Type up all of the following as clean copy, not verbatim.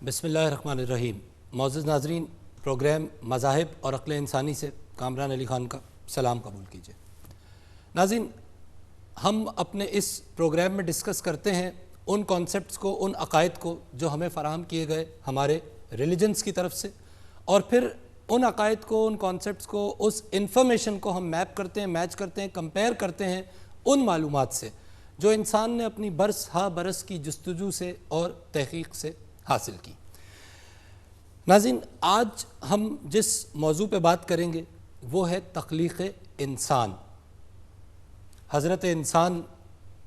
بسم اللہ الرحمن الرحیم۔ معزز ناظرین، پروگرام مذاہب اور عقل انسانی سے کامران علی خان کا سلام قبول کیجیے۔ ناظرین، ہم اپنے اس پروگرام میں ڈسکس کرتے ہیں ان کانسیپٹس کو، ان عقائد کو جو ہمیں فراہم کیے گئے ہمارے ریلیجنس کی طرف سے، اور پھر ان عقائد کو، ان کانسیپٹس کو، اس انفارمیشن کو ہم میپ کرتے ہیں، میچ کرتے ہیں، کمپیئر کرتے ہیں ان معلومات سے جو انسان نے اپنی برس ہا برس کی جستجو سے اور تحقیق سے حاصل کی۔ ناظرین، آج ہم جس موضوع پہ بات کریں گے وہ ہے تخلیق انسان۔ حضرت انسان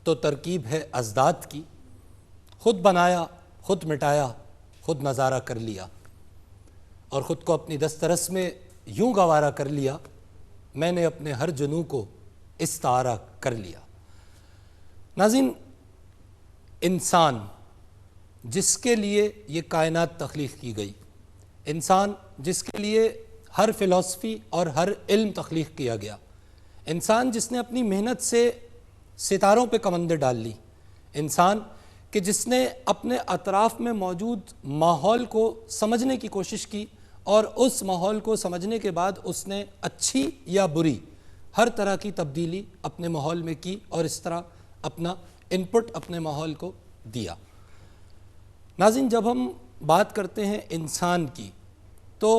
تو ترکیب ہے ازداد کی، خود بنایا، خود مٹایا، خود نظارہ کر لیا، اور خود کو اپنی دسترس میں یوں گوارا کر لیا، میں نے اپنے ہر جنوں کو استعارہ کر لیا۔ ناظرین، انسان جس کے لیے یہ کائنات تخلیق کی گئی، انسان جس کے لیے ہر فلسفی اور ہر علم تخلیق کیا گیا، انسان جس نے اپنی محنت سے ستاروں پہ کمندیں ڈال لی، انسان کہ جس نے اپنے اطراف میں موجود ماحول کو سمجھنے کی کوشش کی اور اس ماحول کو سمجھنے کے بعد اس نے اچھی یا بری ہر طرح کی تبدیلی اپنے ماحول میں کی اور اس طرح اپنا انپٹ اپنے ماحول کو دیا۔ ناظرین، جب ہم بات کرتے ہیں انسان کی تو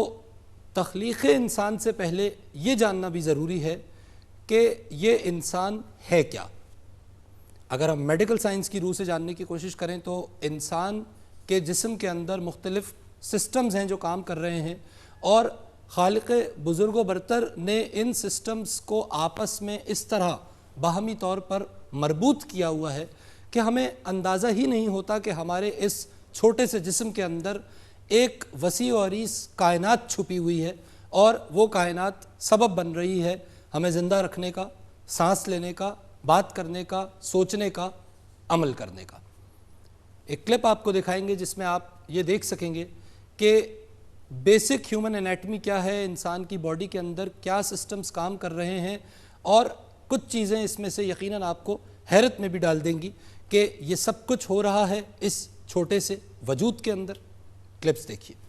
تخلیق انسان سے پہلے یہ جاننا بھی ضروری ہے کہ یہ انسان ہے کیا۔ اگر ہم میڈیکل سائنس کی روح سے جاننے کی کوشش کریں تو انسان کے جسم کے اندر مختلف سسٹمز ہیں جو کام کر رہے ہیں، اور خالق بزرگ و برتر نے ان سسٹمز کو آپس میں اس طرح باہمی طور پر مربوط کیا ہوا ہے کہ ہمیں اندازہ ہی نہیں ہوتا کہ ہمارے اس چھوٹے سے جسم کے اندر ایک وسیع و عریض کائنات چھپی ہوئی ہے، اور وہ کائنات سبب بن رہی ہے ہمیں زندہ رکھنے کا، سانس لینے کا، بات کرنے کا، سوچنے کا، عمل کرنے کا۔ ایک کلپ آپ کو دکھائیں گے جس میں آپ یہ دیکھ سکیں گے کہ بیسک ہیومن انیٹمی کیا ہے، انسان کی باڈی کے اندر کیا سسٹمز کام کر رہے ہیں، اور کچھ چیزیں اس میں سے یقیناً آپ کو حیرت میں بھی ڈال دیں گی کہ یہ سب کچھ ہو رہا ہے اس چھوٹے سے وجود کے اندر۔ کلپس دیکھیے۔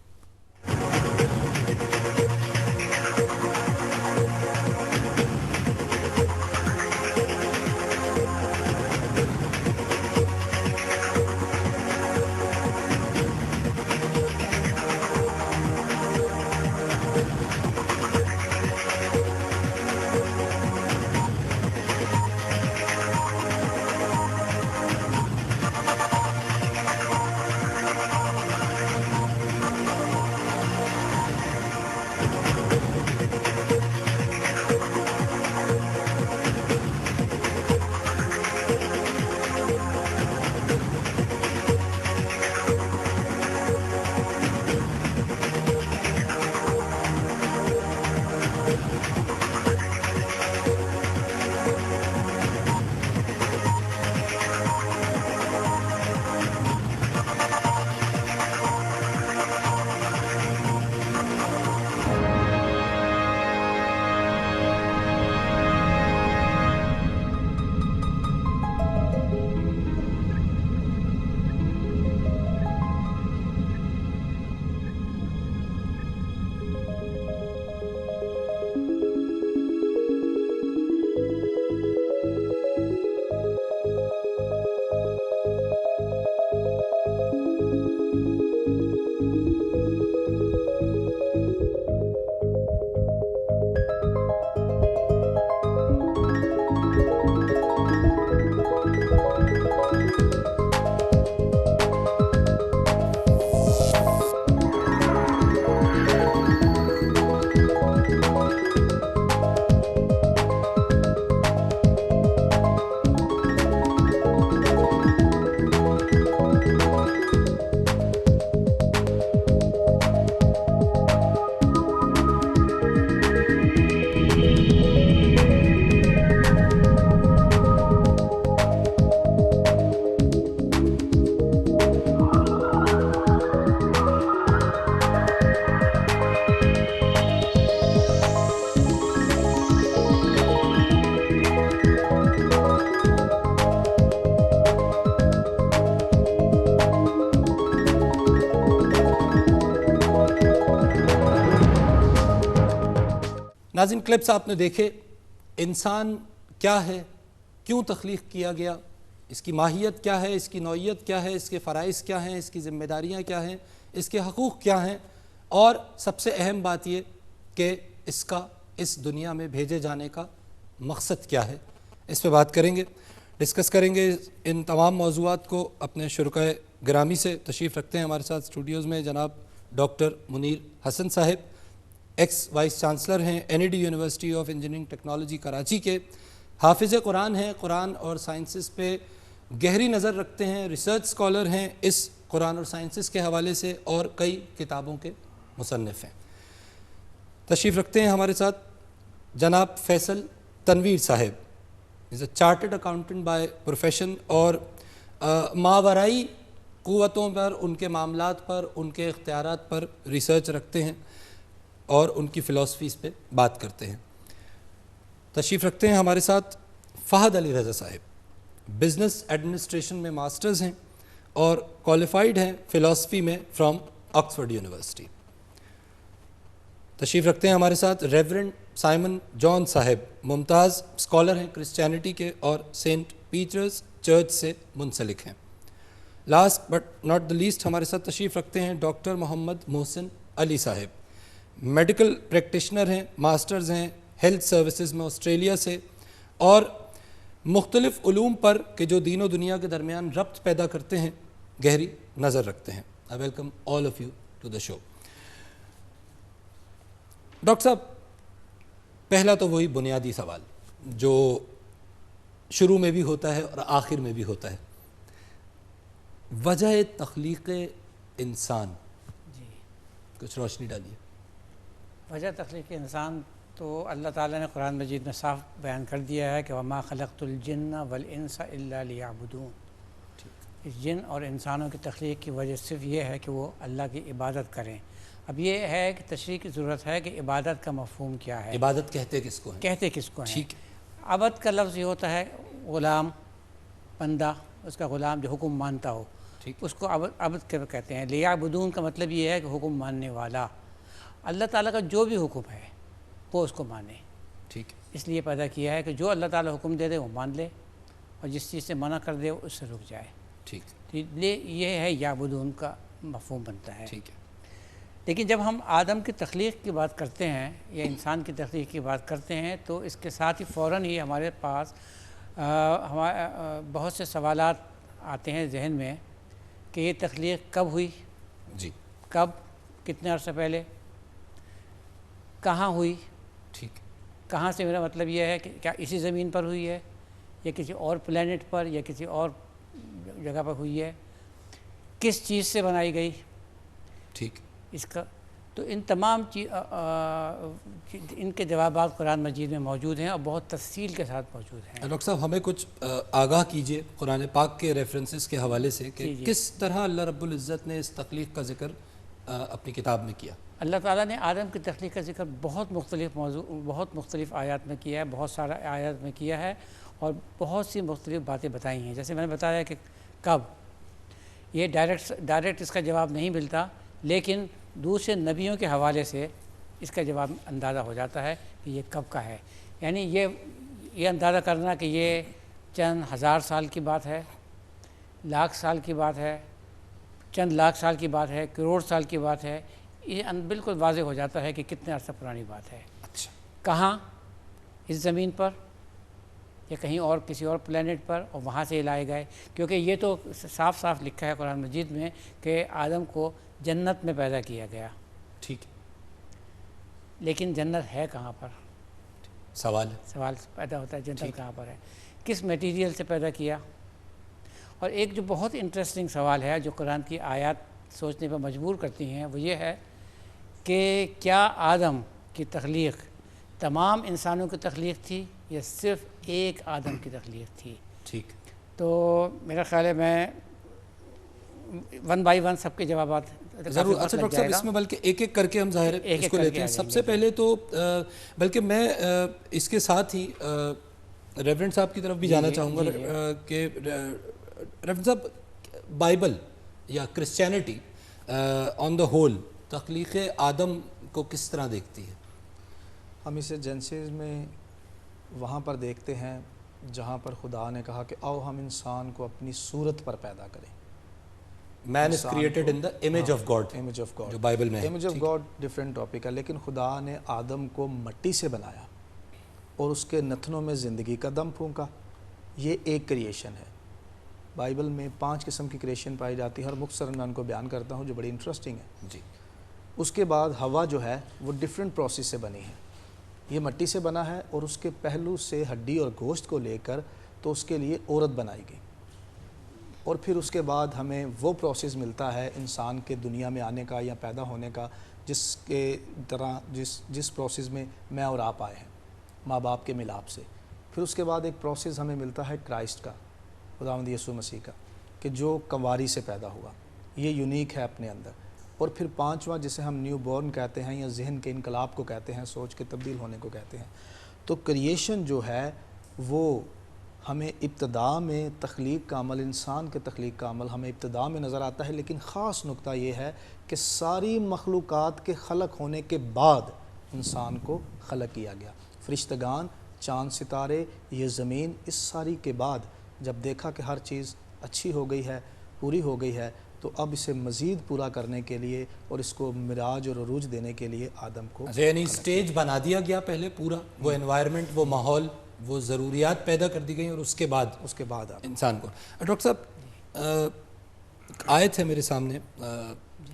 ناظرین کلپس آپ نے دیکھے، انسان کیا ہے، کیوں تخلیق کیا گیا، اس کی ماہیت کیا ہے، اس کی نوعیت کیا ہے، اس کے فرائض کیا ہیں، اس کی ذمہ داریاں کیا ہیں، اس کے حقوق کیا ہیں، اور سب سے اہم بات یہ کہ اس کا اس دنیا میں بھیجے جانے کا مقصد کیا ہے، اس پہ بات کریں گے، ڈسکس کریں گے۔ ان تمام موضوعات کو اپنے شرکائے گرامی سے تشریف رکھتے ہیں ہمارے ساتھ اسٹوڈیوز میں جناب ڈاکٹر منیر حسن صاحب، ایکس وائس چانسلر ہیں NED university of engineering technology Karachi کے، حافظ قرآن ہیں، قرآن اور سائنسز پہ گہری نظر رکھتے ہیں، ریسرچ اسکالر ہیں اس قرآن اور سائنسز کے حوالے سے، اور کئی کتابوں کے مصنف ہیں۔ تشریف رکھتے ہیں ہمارے ساتھ جناب فیصل تنویر صاحب، is a chartered accountant by profession, اور ماورائی قوتوں پر، ان کے معاملات پر، ان کے اختیارات پر ریسرچ رکھتے ہیں اور ان کی فلاسفیز پہ بات کرتے ہیں۔ تشریف رکھتے ہیں ہمارے ساتھ فہد علی رضا صاحب، بزنس ایڈمنسٹریشن میں ماسٹرز ہیں اور کوالیفائڈ ہیں فلاسفی میں فرام آکسفورڈ یونیورسٹی۔ تشریف رکھتے ہیں ہمارے ساتھ ریورنڈ سائمن جان صاحب، ممتاز اسکالر ہیں کرسچینٹی کے اور سینٹ پیٹرز چرچ سے منسلک ہیں۔ Last but not the least ہمارے ساتھ تشریف رکھتے ہیں ڈاکٹر محمد محسن علی صاحب، میڈیکل پریکٹیشنر ہیں، ماسٹرز ہیں ہیلتھ سروسز میں آسٹریلیا سے، اور مختلف علوم پر کہ جو دین و دنیا کے درمیان ربط پیدا کرتے ہیں گہری نظر رکھتے ہیں۔ I welcome all of you to the show۔ Doctor صاحب، پہلا تو وہی بنیادی سوال جو شروع میں بھی ہوتا ہے اور آخر میں بھی ہوتا ہے، وجہ تخلیق انسان، جی کچھ روشنی ڈالیے۔ وجہ تخلیق انسان تو اللہ تعالیٰ نے قرآن مجید میں صاف بیان کر دیا ہے کہ وما خلقت الجن والانس الا لیعبدون۔ اس جن اور انسانوں کی تخلیق کی وجہ صرف یہ ہے کہ وہ اللہ کی عبادت کریں۔ اب یہ ہے کہ تشریح کی ضرورت ہے کہ عبادت کا مفہوم کیا ہے، عبادت کہتے کس کو ہیں؟ کہتے کس کو ہیں؟ ٹھیک۔ عبد کا لفظ یہ ہوتا ہے غلام، بندہ، اس کا غلام جو حکم مانتا ہو، اس کو عبد کہتے ہیں۔ لیعبدون کا مطلب یہ ہے کہ حکم ماننے والا، اللہ تعالیٰ کا جو بھی حکم ہے وہ اس کو مانے۔ ٹھیک، اس لیے پیدا کیا ہے کہ جو اللہ تعالیٰ حکم دے دے وہ مان لے، اور جس چیز سے منع کر دے اس سے رک جائے۔ ٹھیک، یہ ہے یعبدون کا مفہوم بنتا ہے۔ ٹھیک ہے۔ لیکن جب ہم آدم کی تخلیق کی بات کرتے ہیں یا انسان کی تخلیق کی بات کرتے ہیں تو اس کے ساتھ ہی فوراً ہی ہمارے پاس بہت سے سوالات آتے ہیں ذہن میں کہ یہ تخلیق کب ہوئی، جی، کب، کتنے عرصے پہلے، کہاں ہوئی۔ ٹھیک، کہاں سے میرا مطلب یہ ہے کہ کیا اسی زمین پر ہوئی ہے یا کسی اور پلینٹ پر یا کسی اور جگہ پر ہوئی ہے، کس چیز سے بنائی گئی، ٹھیک، اس کا تو ان تمام ان کے جوابات قرآن مجید میں موجود ہیں اور بہت تفصیل کے ساتھ موجود ہیں۔ ڈاکٹر صاحب ہمیں کچھ آگاہ کیجئے قرآن پاک کے ریفرنسز کے حوالے سے کہ کس طرح اللہ رب العزت نے اس تخلیق کا ذکر اپنی کتاب میں کیا۔ اللہ تعالیٰ نے آدم کی تخلیق کا ذکر بہت مختلف آیات میں کیا ہے، بہت سارا آیات میں کیا ہے، اور بہت سی مختلف باتیں بتائی ہیں۔ جیسے میں نے بتایا کہ کب، یہ ڈائریکٹ اس کا جواب نہیں ملتا، لیکن دوسرے نبیوں کے حوالے سے اس کا جواب اندازہ ہو جاتا ہے کہ یہ کب کا ہے۔ یعنی یہ اندازہ کرنا کہ یہ چند ہزار سال کی بات ہے، لاکھ سال کی بات ہے، چند لاکھ سال کی بات ہے، کروڑ سال کی بات ہے، یہ بالکل واضح ہو جاتا ہے کہ کتنے عرصہ پرانی بات ہے۔ اچھا، کہاں، اس زمین پر یا کہیں اور کسی اور پلینٹ پر، اور وہاں سے لائے گئے، کیونکہ یہ تو صاف صاف لکھا ہے قرآن مجید میں کہ آدم کو جنت میں پیدا کیا گیا۔ ٹھیک، لیکن جنت ہے کہاں پر؟ سوال پیدا ہوتا ہے جنت کہاں پر ہے، کس میٹیریل سے پیدا کیا۔ اور ایک جو بہت انٹرسٹنگ سوال ہے جو قرآن کی آیات سوچنے پر مجبور کرتی ہیں وہ یہ ہے کہ کیا آدم کی تخلیق تمام انسانوں کی تخلیق تھی یا صرف ایک آدم کی تخلیق تھی؟ ٹھیک، تو میرا خیال ہے میں ون بائی ون سب کے جوابات ضرور۔ اچھا ڈاکٹر صاحب اس میں بلکہ ایک ایک کر کے ہم ظاہر اس کو لیتے ہیں۔ سب سے پہلے تو بلکہ میں اس کے ساتھ ہی ریورنڈ صاحب کی طرف بھی جانا چاہوں گا کہ ریورنڈ صاحب بائبل یا کرسچینٹی آن دا ہول تخلیق آدم کو کس طرح دیکھتی ہے؟ ہم اسے جینسز میں وہاں پر دیکھتے ہیں جہاں پر خدا نے کہا کہ آؤ ہم انسان کو اپنی صورت پر پیدا کریں. Man is created in the image of God, image of God. جو بائبل میں ہے. Image of God different topic ہے، لیکن خدا نے آدم کو مٹی سے بنایا اور اس کے نتنوں میں زندگی کا دم پھونکا. یہ ایک کریشن ہے. بائبل میں 5 قسم کی کریشن پائی جاتی ہے، اور مختصراً میں ان کو بیان کرتا ہوں جو بڑی انٹرسٹنگ ہے. جی. اس کے بعد ہوا جو ہے وہ ڈفرینٹ پروسیس سے بنی ہے. یہ مٹی سے بنا ہے، اور اس کے پہلو سے ہڈی اور گوشت کو لے کر تو اس کے لیے عورت بنائی گئی. اور پھر اس کے بعد ہمیں وہ پروسیس ملتا ہے انسان کے دنیا میں آنے کا یا پیدا ہونے کا، جس کے طرح جس پروسیس میں میں اور آپ آئے ہیں ماں باپ کے ملاپ سے. پھر اس کے بعد ایک پروسیس ہمیں ملتا ہے کرائسٹ کا، خداوند یسوع مسیح کا، کہ جو کنواری سے پیدا ہوا. یہ یونیک ہے اپنے اندر. اور پھر 5واں جسے ہم نیو بورن کہتے ہیں، یا ذہن کے انقلاب کو کہتے ہیں، سوچ کے تبدیل ہونے کو کہتے ہیں. تو کریشن جو ہے وہ ہمیں ابتدا میں تخلیق کا عمل، انسان کے تخلیق کا عمل ہمیں ابتدا میں نظر آتا ہے. لیکن خاص نقطہ یہ ہے کہ ساری مخلوقات کے خلق ہونے کے بعد انسان کو خلق کیا گیا. فرشتگان، چاند ستارے، یہ زمین، اس ساری کے بعد جب دیکھا کہ ہر چیز اچھی ہو گئی ہے، پوری ہو گئی ہے، تو اب اسے مزید پورا کرنے کے لیے اور اس کو معراج اور عروج دینے کے لیے آدم کو یعنی سٹیج بنا دیا گیا پہلے پورا، وہ انوائرمنٹ، وہ ماحول، وہ ضروریات پیدا کر دی گئیں، اور اس کے بعد انسان کو. ڈاکٹر صاحب، آیت ہے میرے سامنے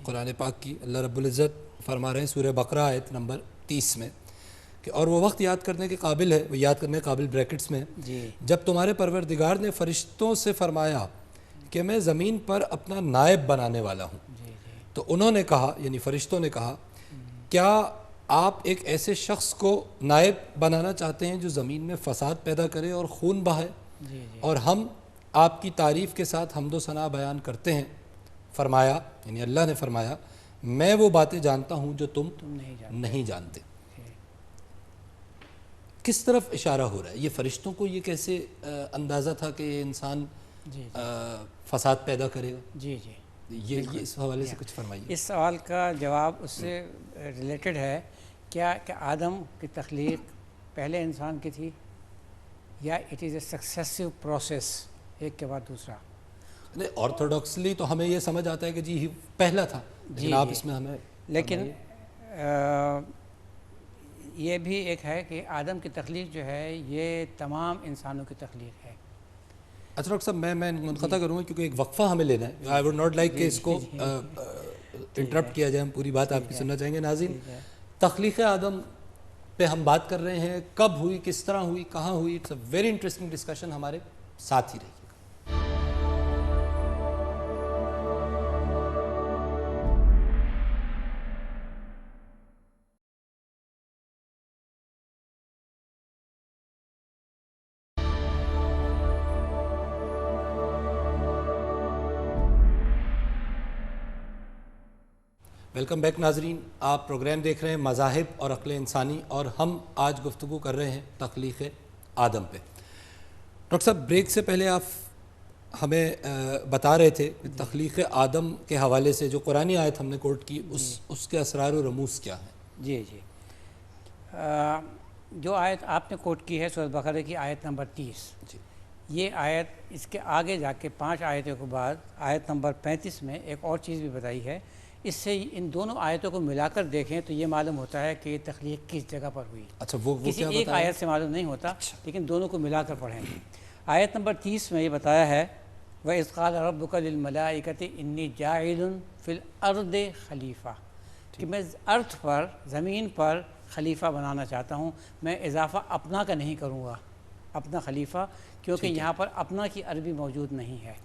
قرآن پاک کی. اللہ رب العزت فرما رہے ہیں سورہ بقرہ آیت نمبر 30 میں کہ اور وہ وقت یاد کرنے کے قابل ہے، وہ یاد کرنے کے قابل بریکٹس میں ہے، جب تمہارے پروردگار نے فرشتوں سے فرمایا کہ میں زمین پر اپنا نائب بنانے والا ہوں. تو انہوں نے کہا، یعنی فرشتوں نے کہا، کیا آپ ایک ایسے شخص کو نائب بنانا چاہتے ہیں جو زمین میں فساد پیدا کرے اور خون بہائے؟ اور ہم آپ کی تعریف کے ساتھ حمد و ثنا بیان کرتے ہیں. فرمایا، یعنی اللہ نے فرمایا، میں وہ باتیں جانتا ہوں جو تم نہیں جانتے. کس طرف اشارہ ہو رہا ہے؟ یہ فرشتوں کو یہ کیسے اندازہ تھا کہ یہ انسان فساد پیدا کرے گا؟ یہ اس حوالے سے کچھ فرمائیے. اس سوال کا جواب اس سے ریلیٹڈ ہے کیا کہ آدم کی تخلیق پہلے انسان کی تھی، یا it is a successive process, ایک کے بعد دوسرا؟ آرتھوڈاکسلی تو ہمیں یہ سمجھ آتا ہے کہ جی پہلا تھا، لیکن آپ اس میں ہمیں لیکن یہ بھی ایک ہے کہ آدم کی تخلیق جو ہے یہ تمام انسانوں کی تخلیق ہے. اچھا ڈاکٹر صاحب، میں منقطع کروں گا کیونکہ ایک وقفہ ہمیں لینا ہے. آئی ووڈ ناٹ لائک کہ اس کو انٹرپٹ کیا جائے. ہم پوری بات آپ کی سننا چاہیں گے. ناظرین، تخلیق آدم پہ ہم بات کر رہے ہیں، کب ہوئی، کس طرح ہوئی، کہاں ہوئی. It's a very interesting discussion. ہمارے ساتھ ہی رہیے. ویلکم بیک ناظرین. آپ پروگرام دیکھ رہے ہیں مذاہب اور عقل انسانی، اور ہم آج گفتگو کر رہے ہیں تخلیق آدم پہ. ڈاکٹر صاحب، بریک سے پہلے آپ ہمیں بتا رہے تھے کہ تخلیق آدم کے حوالے سے جو قرآنی آیت ہم نے کوٹ کی، اس کے اسرار و رموز کیا ہیں؟ جی جو آیت آپ نے کوٹ کی ہے سورۃ بقرہ کی آیت نمبر 30، یہ آیت اس کے آگے جا کے 5 آیتوں کے بعد آیت نمبر 35 میں ایک اور چیز بھی بتائی ہے. اس سے ان دونوں آیتوں کو ملا کر دیکھیں تو یہ معلوم ہوتا ہے کہ یہ تخلیق کس جگہ پر ہوئی. اچھا، وہ کسی ایک آیت سے معلوم نہیں ہوتا، لیکن دونوں کو ملا کر پڑھیں. آیت نمبر 30 میں یہ بتایا ہے وَإِذْ قَالَ رَبُّكَ لِلْمَلَائِكَةِ إِنِّي جَاعِلٌ فِي الْأَرْضِ خلیفہ، کہ میں ارتھ پر، زمین پر خلیفہ بنانا چاہتا ہوں. میں اضافہ اپنا کا نہیں کروں گا، اپنا خلیفہ، کیونکہ یہاں پر اپنا کی عربی موجود نہیں ہے.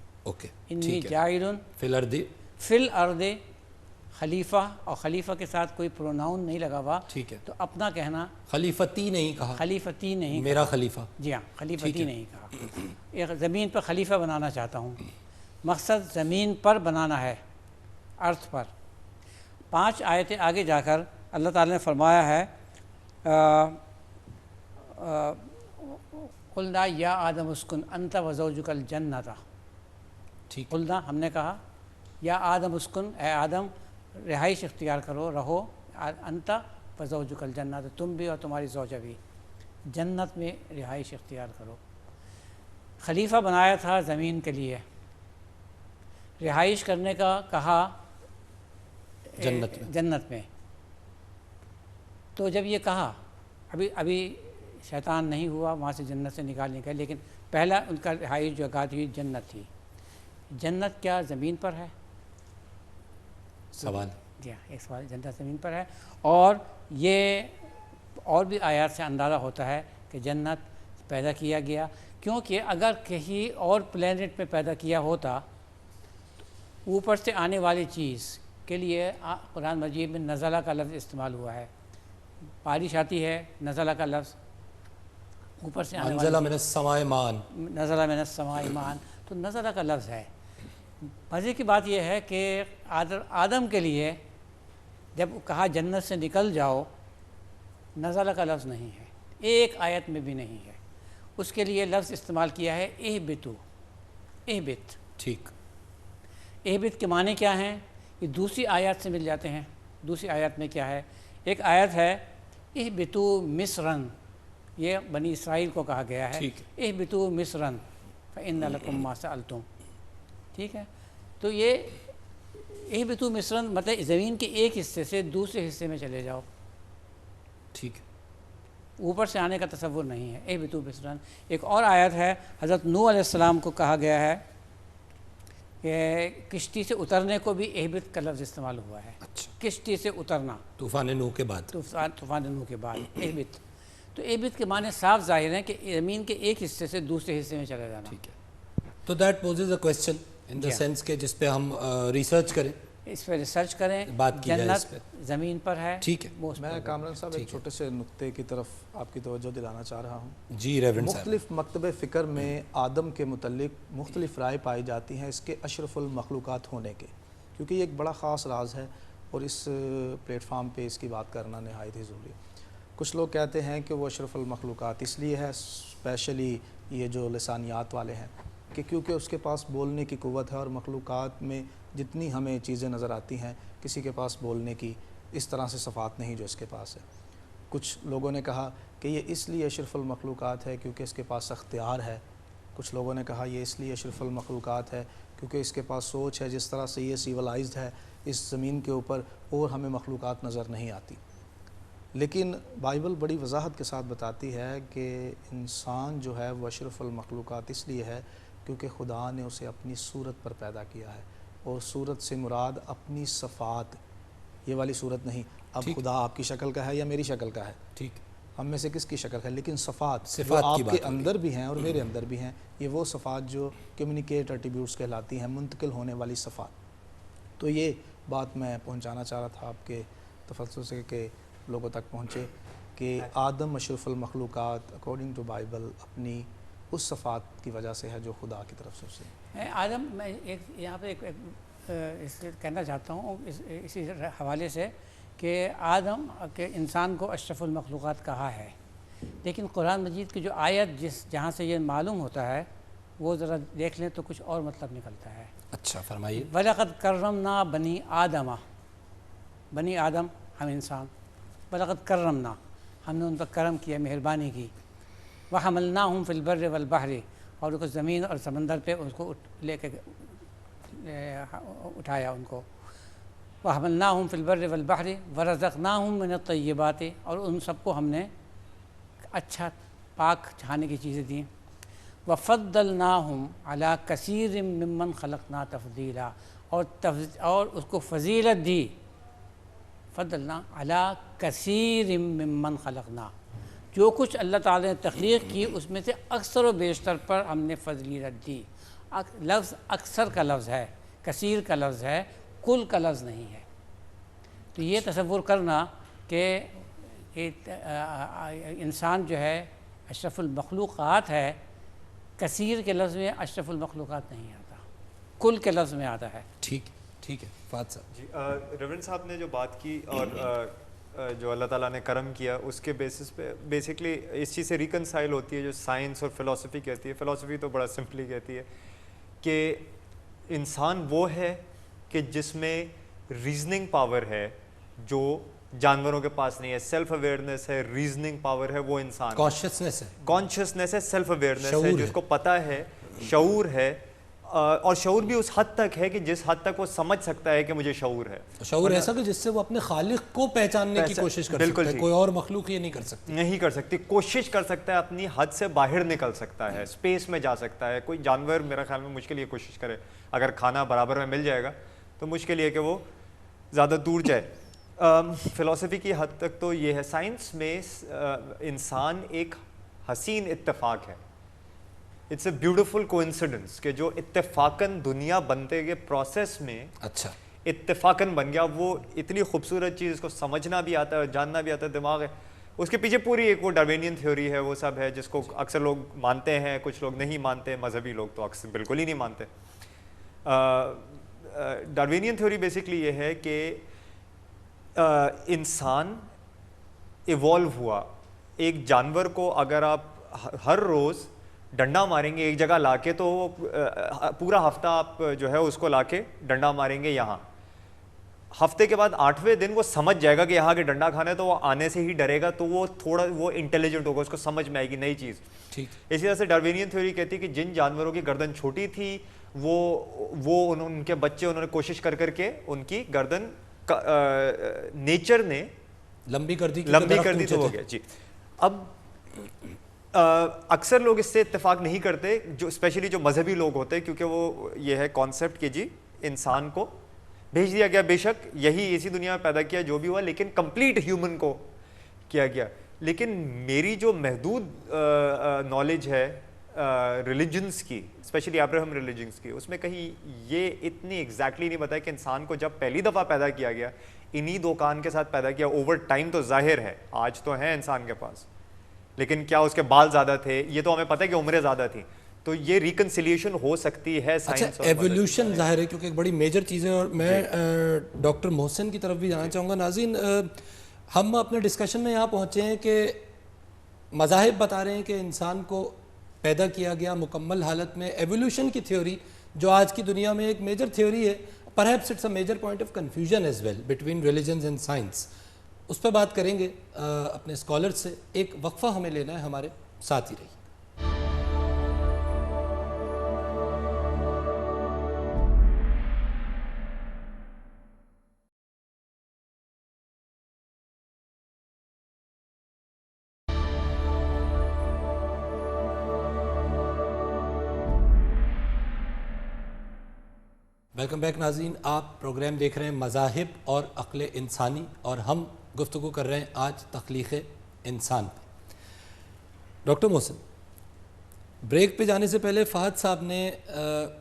انی جاعل فی الارض خلیفہ، اور خلیفہ کے ساتھ کوئی پروناؤن نہیں لگا ہوا، تو اپنا کہنا، خلیفتی نہیں کہا، خلیفتی نہیں، میرا خلیفہ. جی ہاں، خلیفتی نہیں کہا. ایک زمین پر خلیفہ بنانا چاہتا ہوں. مقصد زمین پر بنانا ہے، ارتھ پر. 5 آیتیں آگے جا کر اللہ تعالی نے فرمایا ہے قلنا یا آدم اسکن انت وزوجک الجنۃ. قلنا، ہم نے کہا، یا آدم اسکن، اے آدم رہائش اختیار کرو، رہو، انت فزوجک الجنہ، تو تم بھی اور تمہاری زوجہ بھی جنت میں رہائش اختیار کرو۔ خلیفہ بنایا تھا زمین کے لیے، رہائش کرنے کا کہا جنت میں۔ تو جب یہ کہا، ابھی شیطان نہیں ہوا وہاں سے جنت سے نکالنے کا، لیکن پہلا ان کا رہائش جو گاہ تھی جنت تھی۔ جنت کیا زمین پر ہے؟ سوال جی ہاں، ایک سوال، جنت زمین پر ہے۔ اور یہ اور بھی آیات سے اندازہ ہوتا ہے کہ جنت پیدا کیا گیا، کیونکہ اگر کہیں اور پلینٹ میں پیدا کیا ہوتا، اوپر سے آنے والی چیز کے لیے قرآن مجید میں نزلہ کا لفظ استعمال ہوا ہے۔ بارش آتی ہے، نزلہ کا لفظ، اوپر سے آنے انزل من السماء ماء، نزلہ من السماء ماء، تو نزلہ کا لفظ ہے۔ مزے کی بات یہ ہے کہ آدم کے لیے جب کہا جنت سے نکل جاؤ، نزلہ کا لفظ نہیں ہے، ایک آیت میں بھی نہیں ہے۔ اس کے لیے لفظ استعمال کیا ہے اہبتو، اہبت۔ ٹھیک، اہبت کے معنی کیا ہیں؟ یہ دوسری آیات سے مل جاتے ہیں۔ دوسری آیات میں کیا ہے؟ ایک آیت ہے اہبتو مصرن، یہ بنی اسرائیل کو کہا گیا ہے، اہبتو مصرن فإن لکم ما سألتم، ٹھیک ہے؟ تو یہ اہبتو مصرن مطلب زمین کے ایک حصے سے دوسرے حصے میں چلے جاؤ، ٹھیک، اوپر سے آنے کا تصور نہیں ہے، اہبتو مصرن۔ ایک اور آیت ہے، حضرت نوح علیہ السلام کو کہا گیا ہے کہ کشتی سے اترنے کو بھی اہبت کا لفظ استعمال ہوا ہے۔ اچھا، کشتی سے اترنا، طوفان نوح کے بعد، طوفان نوح کے بعد اہبت۔ تو اہبت کے معنی صاف ظاہر ہیں کہ زمین کے ایک حصے سے دوسرے حصے میں چلا جانا۔ ٹھیک ہے۔ تو that poses a question in the sense کہ جس پہ ہم ریسرچ کریں، اس پہ ریسرچ کریں، بات کی جائے اس جنت پہ۔ زمین پر ہے۔ ٹھیک ہے، میں کامران صاحب ایک چھوٹے سے نقطے کی طرف آپ کی توجہ دلانا چاہ رہا ہوں۔ جی ریورنڈ صاحب۔ مختلف مکتب فکر میں آدم کے متعلق مختلف رائے پائی جاتی ہیں اس کے اشرف المخلوقات ہونے کے، کیونکہ یہ ایک بڑا خاص راز ہے اور اس پلیٹ فارم پہ اس کی بات کرنا نہایت ہی ضروری ہے۔ کچھ لوگ کہتے ہیں کہ وہ اشرف المخلوقات اس لیے ہے، اسپیشلی یہ جو لسانیات والے ہیں، کہ کیونکہ اس کے پاس بولنے کی قوت ہے، اور مخلوقات میں جتنی ہمیں چیزیں نظر آتی ہیں کسی کے پاس بولنے کی اس طرح سے صفات نہیں جو اس کے پاس ہے۔ کچھ لوگوں نے کہا کہ یہ اس لیے اشرف المخلوقات ہے کیونکہ اس کے پاس اختیار ہے۔ کچھ لوگوں نے کہا یہ اس لیے اشرف المخلوقات ہے کیونکہ اس کے پاس سوچ ہے، جس طرح سے یہ سیولائزڈ ہے اس زمین کے اوپر اور ہمیں مخلوقات نظر نہیں آتی۔ لیکن بائبل بڑی وضاحت کے ساتھ بتاتی ہے کہ انسان جو ہے وہ اشرف المخلوقات اس لیے ہے کیونکہ خدا نے اسے اپنی صورت پر پیدا کیا ہے، اور صورت سے مراد اپنی صفات، یہ والی صورت نہیں اب خدا آپ کی شکل کا ہے یا میری شکل کا ہے، ٹھیک، ہم میں سے کس کی شکل ہے، لیکن صفات جو صفات کی آپ بات کے اندر بھی ہیں اور میرے اندر بھی ہیں، یہ وہ صفات جو کمیونیکیٹ ایٹریبیوٹس کہلاتی ہیں، منتقل ہونے والی صفات۔ تو یہ بات میں پہنچانا چاہ رہا تھا آپ کے تفصل سے کہ لوگوں تک پہنچے کہ آدم اشرف المخلوقات اکارڈنگ ٹو بائبل اپنی اس صفات کی وجہ سے ہے جو خدا کی طرف سے اسے۔ آدم، میں ایک یہاں پہ ایک اس کہنا چاہتا ہوں اسی حوالے سے کہ آدم کے انسان کو اشرف المخلوقات کہا ہے، لیکن قرآن مجید کی جو آیت جہاں سے یہ معلوم ہوتا ہے وہ ذرا دیکھ لیں تو کچھ اور مطلب نکلتا ہے۔ اچھا فرمائیے۔ وَلَقَدْ كَرَّمْنَا بَنِي آدَمَ، بنی آدم ہم انسان، وَلَقَدْ كَرَّمْنَا ہم نے ان پر کرم کیا، مہربانی کی، وَحَمَلْنَاهُمْ فِي الْبَرِّ وَالْبَحْرِ اور ان کو زمین اور سمندر پہ اس کو لے کے اٹھایا ان کو، وَحَمَلْنَاهُمْ فِي الْبَرِّ وَالْبَحْرِ وَرَزَقْنَاهُمْ مِنَ الطَّيِّبَاتِ اور ان سب کو ہم نے اچھا پاک کھانے کی چیزیں دیں، وَفَضَّلْنَاهُمْ عَلَىٰ كَثِيرٍ مِّمَّنْ خَلَقْنَا تَفْضِيلًا اور اس کو فضیلت دی، فضلنا علی کثیر ممن خلقنا، جو کچھ اللہ تعالی نے تخلیق کی اس میں سے اکثر و بیشتر پر ہم نے فضیلت دی۔ لفظ اکثر کا لفظ ہے، کثیر کا لفظ ہے، کل کا لفظ نہیں ہے۔ تو یہ تصور کرنا کہ انسان جو ہے اشرف المخلوقات ہے، کثیر کے لفظ میں اشرف المخلوقات نہیں آتا، کل کے لفظ میں آتا ہے۔ ٹھیک ہے فہد صاحب جی، ریورنڈ صاحب نے جو بات کی اور جو اللہ تعالیٰ نے کرم کیا اس کے بیسس پہ بیسکلی اس چیز سے ریکنسائل ہوتی ہے جو سائنس اور فلسفی کہتی ہے۔ فلسفی تو بڑا سمپلی کہتی ہے کہ انسان وہ ہے کہ جس میں ریزننگ پاور ہے جو جانوروں کے پاس نہیں ہے. سیلف اویئرنیس ہے, ریزننگ پاور ہے, وہ انسان کانشیسنیس ہے, کانشیسنیس ہے, سیلف اویئرنیس ہے, جس کو پتہ ہے, شعور ہے, اور شعور بھی اس حد تک ہے کہ جس حد تک وہ سمجھ سکتا ہے کہ مجھے شعور ہے. شعور ایسا کہ جس سے وہ اپنے خالق کو پہچاننے کی کوشش کر سکتا ہے, کوئی اور مخلوق یہ نہیں کر سکتی. نہیں کر سکتی, کوشش کر سکتا ہے, اپنی حد سے باہر نکل سکتا ہے, اسپیس میں جا سکتا ہے. کوئی جانور میرا خیال میں مشکل یہ کوشش کرے, اگر کھانا برابر میں مل جائے گا تو مشکل یہ کہ وہ زیادہ دور جائے. فلسفی کی حد تک تو یہ ہے. سائنس میں انسان ایک حسین اتفاق ہے. اٹس اے بیوٹیفل کوئنسیڈنس کہ جو اتفاقاً دنیا بنتے کے پروسیس میں اچھا اتفاقاً بن گیا. وہ اتنی خوبصورت چیز, اس کو سمجھنا بھی آتا ہے, جاننا بھی آتا ہے, دماغ ہے اس کے پیچھے پوری ایک وہ ڈارونین تھیوری ہے, وہ سب ہے جس کو اکثر لوگ مانتے ہیں, کچھ لوگ نہیں مانتے, مذہبی لوگ تو اکثر بالکل ہی نہیں مانتے. ڈارونین تھیوری بیسکلی یہ ہے کہ انسان ایوالو ہوا. ایک جانور کو اگر آپ ہر روز ڈنڈا ماریں گے ایک جگہ لا کے, تو پورا ہفتہ آپ جو ہے اس کو لا کے ڈنڈا ماریں گے یہاں, ہفتے کے بعد 8ویں دن وہ سمجھ جائے گا کہ یہاں کے ڈنڈا کھانا ہے, تو وہ آنے سے ہی ڈرے گا, تو وہ تھوڑا وہ انٹیلیجنٹ ہوگا, اس کو سمجھ میں آئے گی نئی چیز. اسی طرح سے ڈارونین تھیوری کہتی ہے کہ جن جانوروں کی گردن چھوٹی تھی وہ ان کے بچے انہوں نے کوشش کر کر کے ان کی گردن نیچر نے لمبی کر دی تو ہو گیا. جی اب اکثر لوگ اس سے اتفاق نہیں کرتے, جو اسپیشلی جو مذہبی لوگ ہوتے ہیں, کیونکہ وہ یہ ہے کانسیپٹ کہ جی انسان کو بھیج دیا گیا, بے شک یہی اسی دنیا میں پیدا کیا جو بھی ہوا, لیکن کمپلیٹ ہیومن کو کیا گیا. لیکن میری جو محدود نالج ہے ریلیجنس کی, اسپیشلی ابراہم ریلیجنس کی, اس میں کہیں یہ اتنی ایگزیکٹلی نہیں بتایا کہ انسان کو جب پہلی دفعہ پیدا کیا گیا انہی دو کان کے ساتھ پیدا کیا. اوور ٹائم تو ظاہر ہے آج تو ہے انسان کے پاس, لیکن کیا اس کے بال زیادہ تھے, یہ تو ہمیں پتہ ہے کہ عمریں زیادہ تھیں. تو یہ ریکنسیلیشن ہو سکتی ہے سائنس اور ایولیوشن ظاہر ہے کیونکہ ایک بڑی میجر چیز ہے. اور میں ڈاکٹر محسن کی طرف بھی جانا چاہوں گا. ناظرین, ہم اپنے ڈسکشن میں یہاں پہنچے ہیں کہ مذاہب بتا رہے ہیں کہ انسان کو پیدا کیا گیا مکمل حالت میں. ایولیوشن کی تھیوری جو آج کی دنیا میں ایک میجر تھیوری ہے, perhaps it's a major point of confusion as well between religions and science, اس پہ بات کریں گے اپنے اسکالر سے. ایک وقفہ ہمیں لینا ہے, ہمارے ساتھ ہی رہیے. ویلکم بیک ناظرین, آپ پروگرام دیکھ رہے ہیں مذاہب اور عقل انسانی, اور ہم گفتگو کر رہے ہیں آج تخلیق انسان پہ. ڈاکٹر محسن, بریک پہ جانے سے پہلے فہد صاحب نے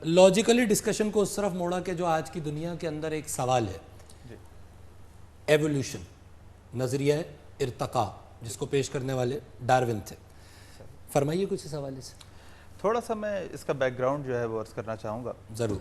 لاجیکلی ڈسکشن کو اس طرف موڑا کہ جو آج کی دنیا کے اندر ایک سوال ہے, ایولیوشن, نظریہ ارتقاء, جس کو پیش کرنے والے ڈارون تھے. فرمائیے کچھ اس حوالے سے. تھوڑا سا میں اس کا بیک گراؤنڈ جو ہے وہ عرض کرنا چاہوں گا. ضرور.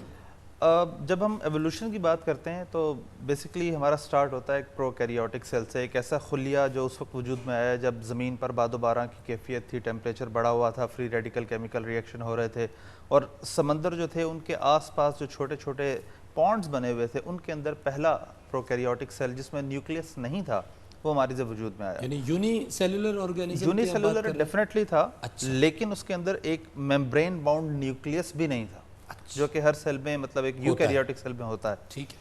جب ہم ایولیوشن کی بات کرتے ہیں تو بیسکلی ہمارا سٹارٹ ہوتا ہے ایک پرو کیریوٹک سیل سے, ایک ایسا خلیہ جو اس وقت وجود میں آیا جب زمین پر باد و باران کی کیفیت تھی, ٹیمپریچر بڑھا ہوا تھا, فری ریڈیکل کیمیکل ریئیکشن ہو رہے تھے, اور سمندر جو تھے ان کے آس پاس جو چھوٹے چھوٹے پونڈز بنے ہوئے تھے, ان کے اندر پہلا پرو کیریوٹک سیل جس میں نیوکلیس نہیں تھا وہ ہماری سے وجود میں آیا. یعنی uni cellular organism, uni cellular definitely تھا, لیکن اس کے اندر ایک میمبرین باؤنڈ نیوکلیس بھی نہیں تھا, جو کہ ہر سیل میں مطلب ایک یوکیریوٹک سیل میں ہوتا ہے. ٹھیک ہے.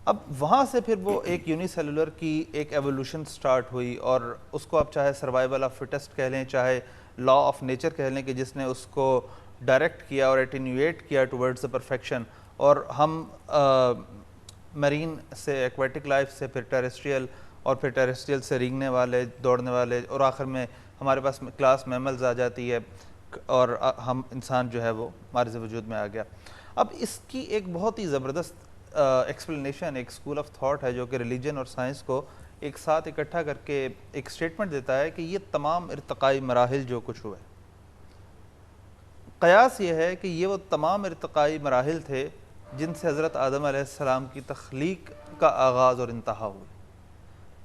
اب وہاں سے پھر وہ ایک یونی سیلولر کی ایک ایولیوشن سٹارٹ ہوئی, اور اس کو آپ چاہے سروائیول آف فٹسٹ کہہ لیں, چاہے لا آف نیچر کہہ لیں, کہ جس نے اس کو ڈائریکٹ کیا اور ایٹینیویٹ کیا ٹورڈز دا پرفیکشن. اور ہم مرین سے, ایکویٹک لائف سے, پھر ٹیریسٹریل, اور پھر ٹیریسٹریل سے رینگنے والے, دوڑنے والے, اور آخر میں ہمارے پاس کلاس میملز آ جاتی ہے, اور ہم انسان جو ہے وہ ہمارے سے وجود میں آ گیا. اب اس کی ایک بہت ہی زبردست ایکسپلینیشن, ایک اسکول آف تھاٹ ہے جو کہ ریلیجن اور سائنس کو ایک ساتھ اکٹھا کر کے ایک اسٹیٹمنٹ دیتا ہے کہ یہ تمام ارتقائی مراحل جو کچھ ہوئے, قیاس یہ ہے کہ یہ وہ تمام ارتقائی مراحل تھے جن سے حضرت آدم علیہ السلام کی تخلیق کا آغاز اور انتہا ہوئی.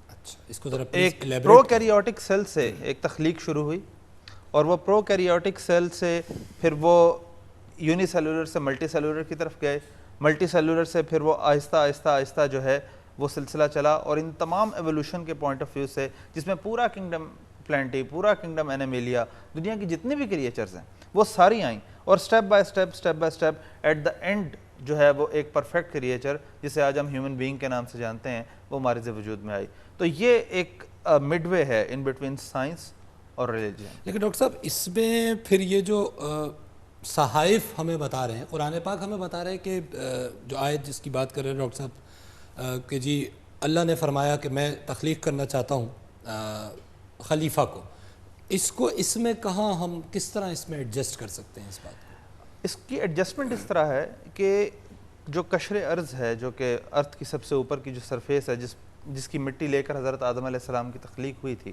اچھا, اس کو ذرا ایک پرو کیریوٹک سیل سے ایک تخلیق شروع ہوئی, اور وہ پرو کیریوٹک سیل سے پھر وہ یونی سیلولر سے ملٹی سیلولر کی طرف گئے, ملٹی سیلولر سے پھر وہ آہستہ آہستہ آہستہ جو ہے وہ سلسلہ چلا، اور ان تمام ایولیوشن کے پوائنٹ آف ویو سے، جس میں پورا کنگڈم پلانٹی، پورا کنگڈم اینیمیلیا، دنیا کی جتنی بھی کریچرز ہیں وہ ساری آئیں، اور step by step at the end جو ہے وہ ایک پرفیکٹ کریچر جسے آج ہم ہیومن بینگ کے نام سے جانتے ہیں وہ مارز وجود میں آئی. تو یہ ایک مڈ وے ہے ان بٹوین سائنس اور ریلیجن. لیکن ڈاکٹر صاحب اس میں پھر یہ جو صحائف ہمیں بتا رہے ہیں، قرآن پاک ہمیں بتا رہے ہیں کہ جو آیت جس کی بات کر رہے ہیں ڈاکٹر صاحب کہ جی اللہ نے فرمایا کہ میں تخلیق کرنا چاہتا ہوں خلیفہ کو، اس میں کہاں ہم کس طرح اس میں ایڈجسٹ کر سکتے ہیں اس بات کو؟ اس کی ایڈجسٹمنٹ اس طرح ہے کہ جو قشر ارض ہے، جو کہ ارتھ کی سب سے اوپر کی جو سرفیس ہے، جس کی مٹی لے کر حضرت آدم علیہ السلام کی تخلیق ہوئی تھی،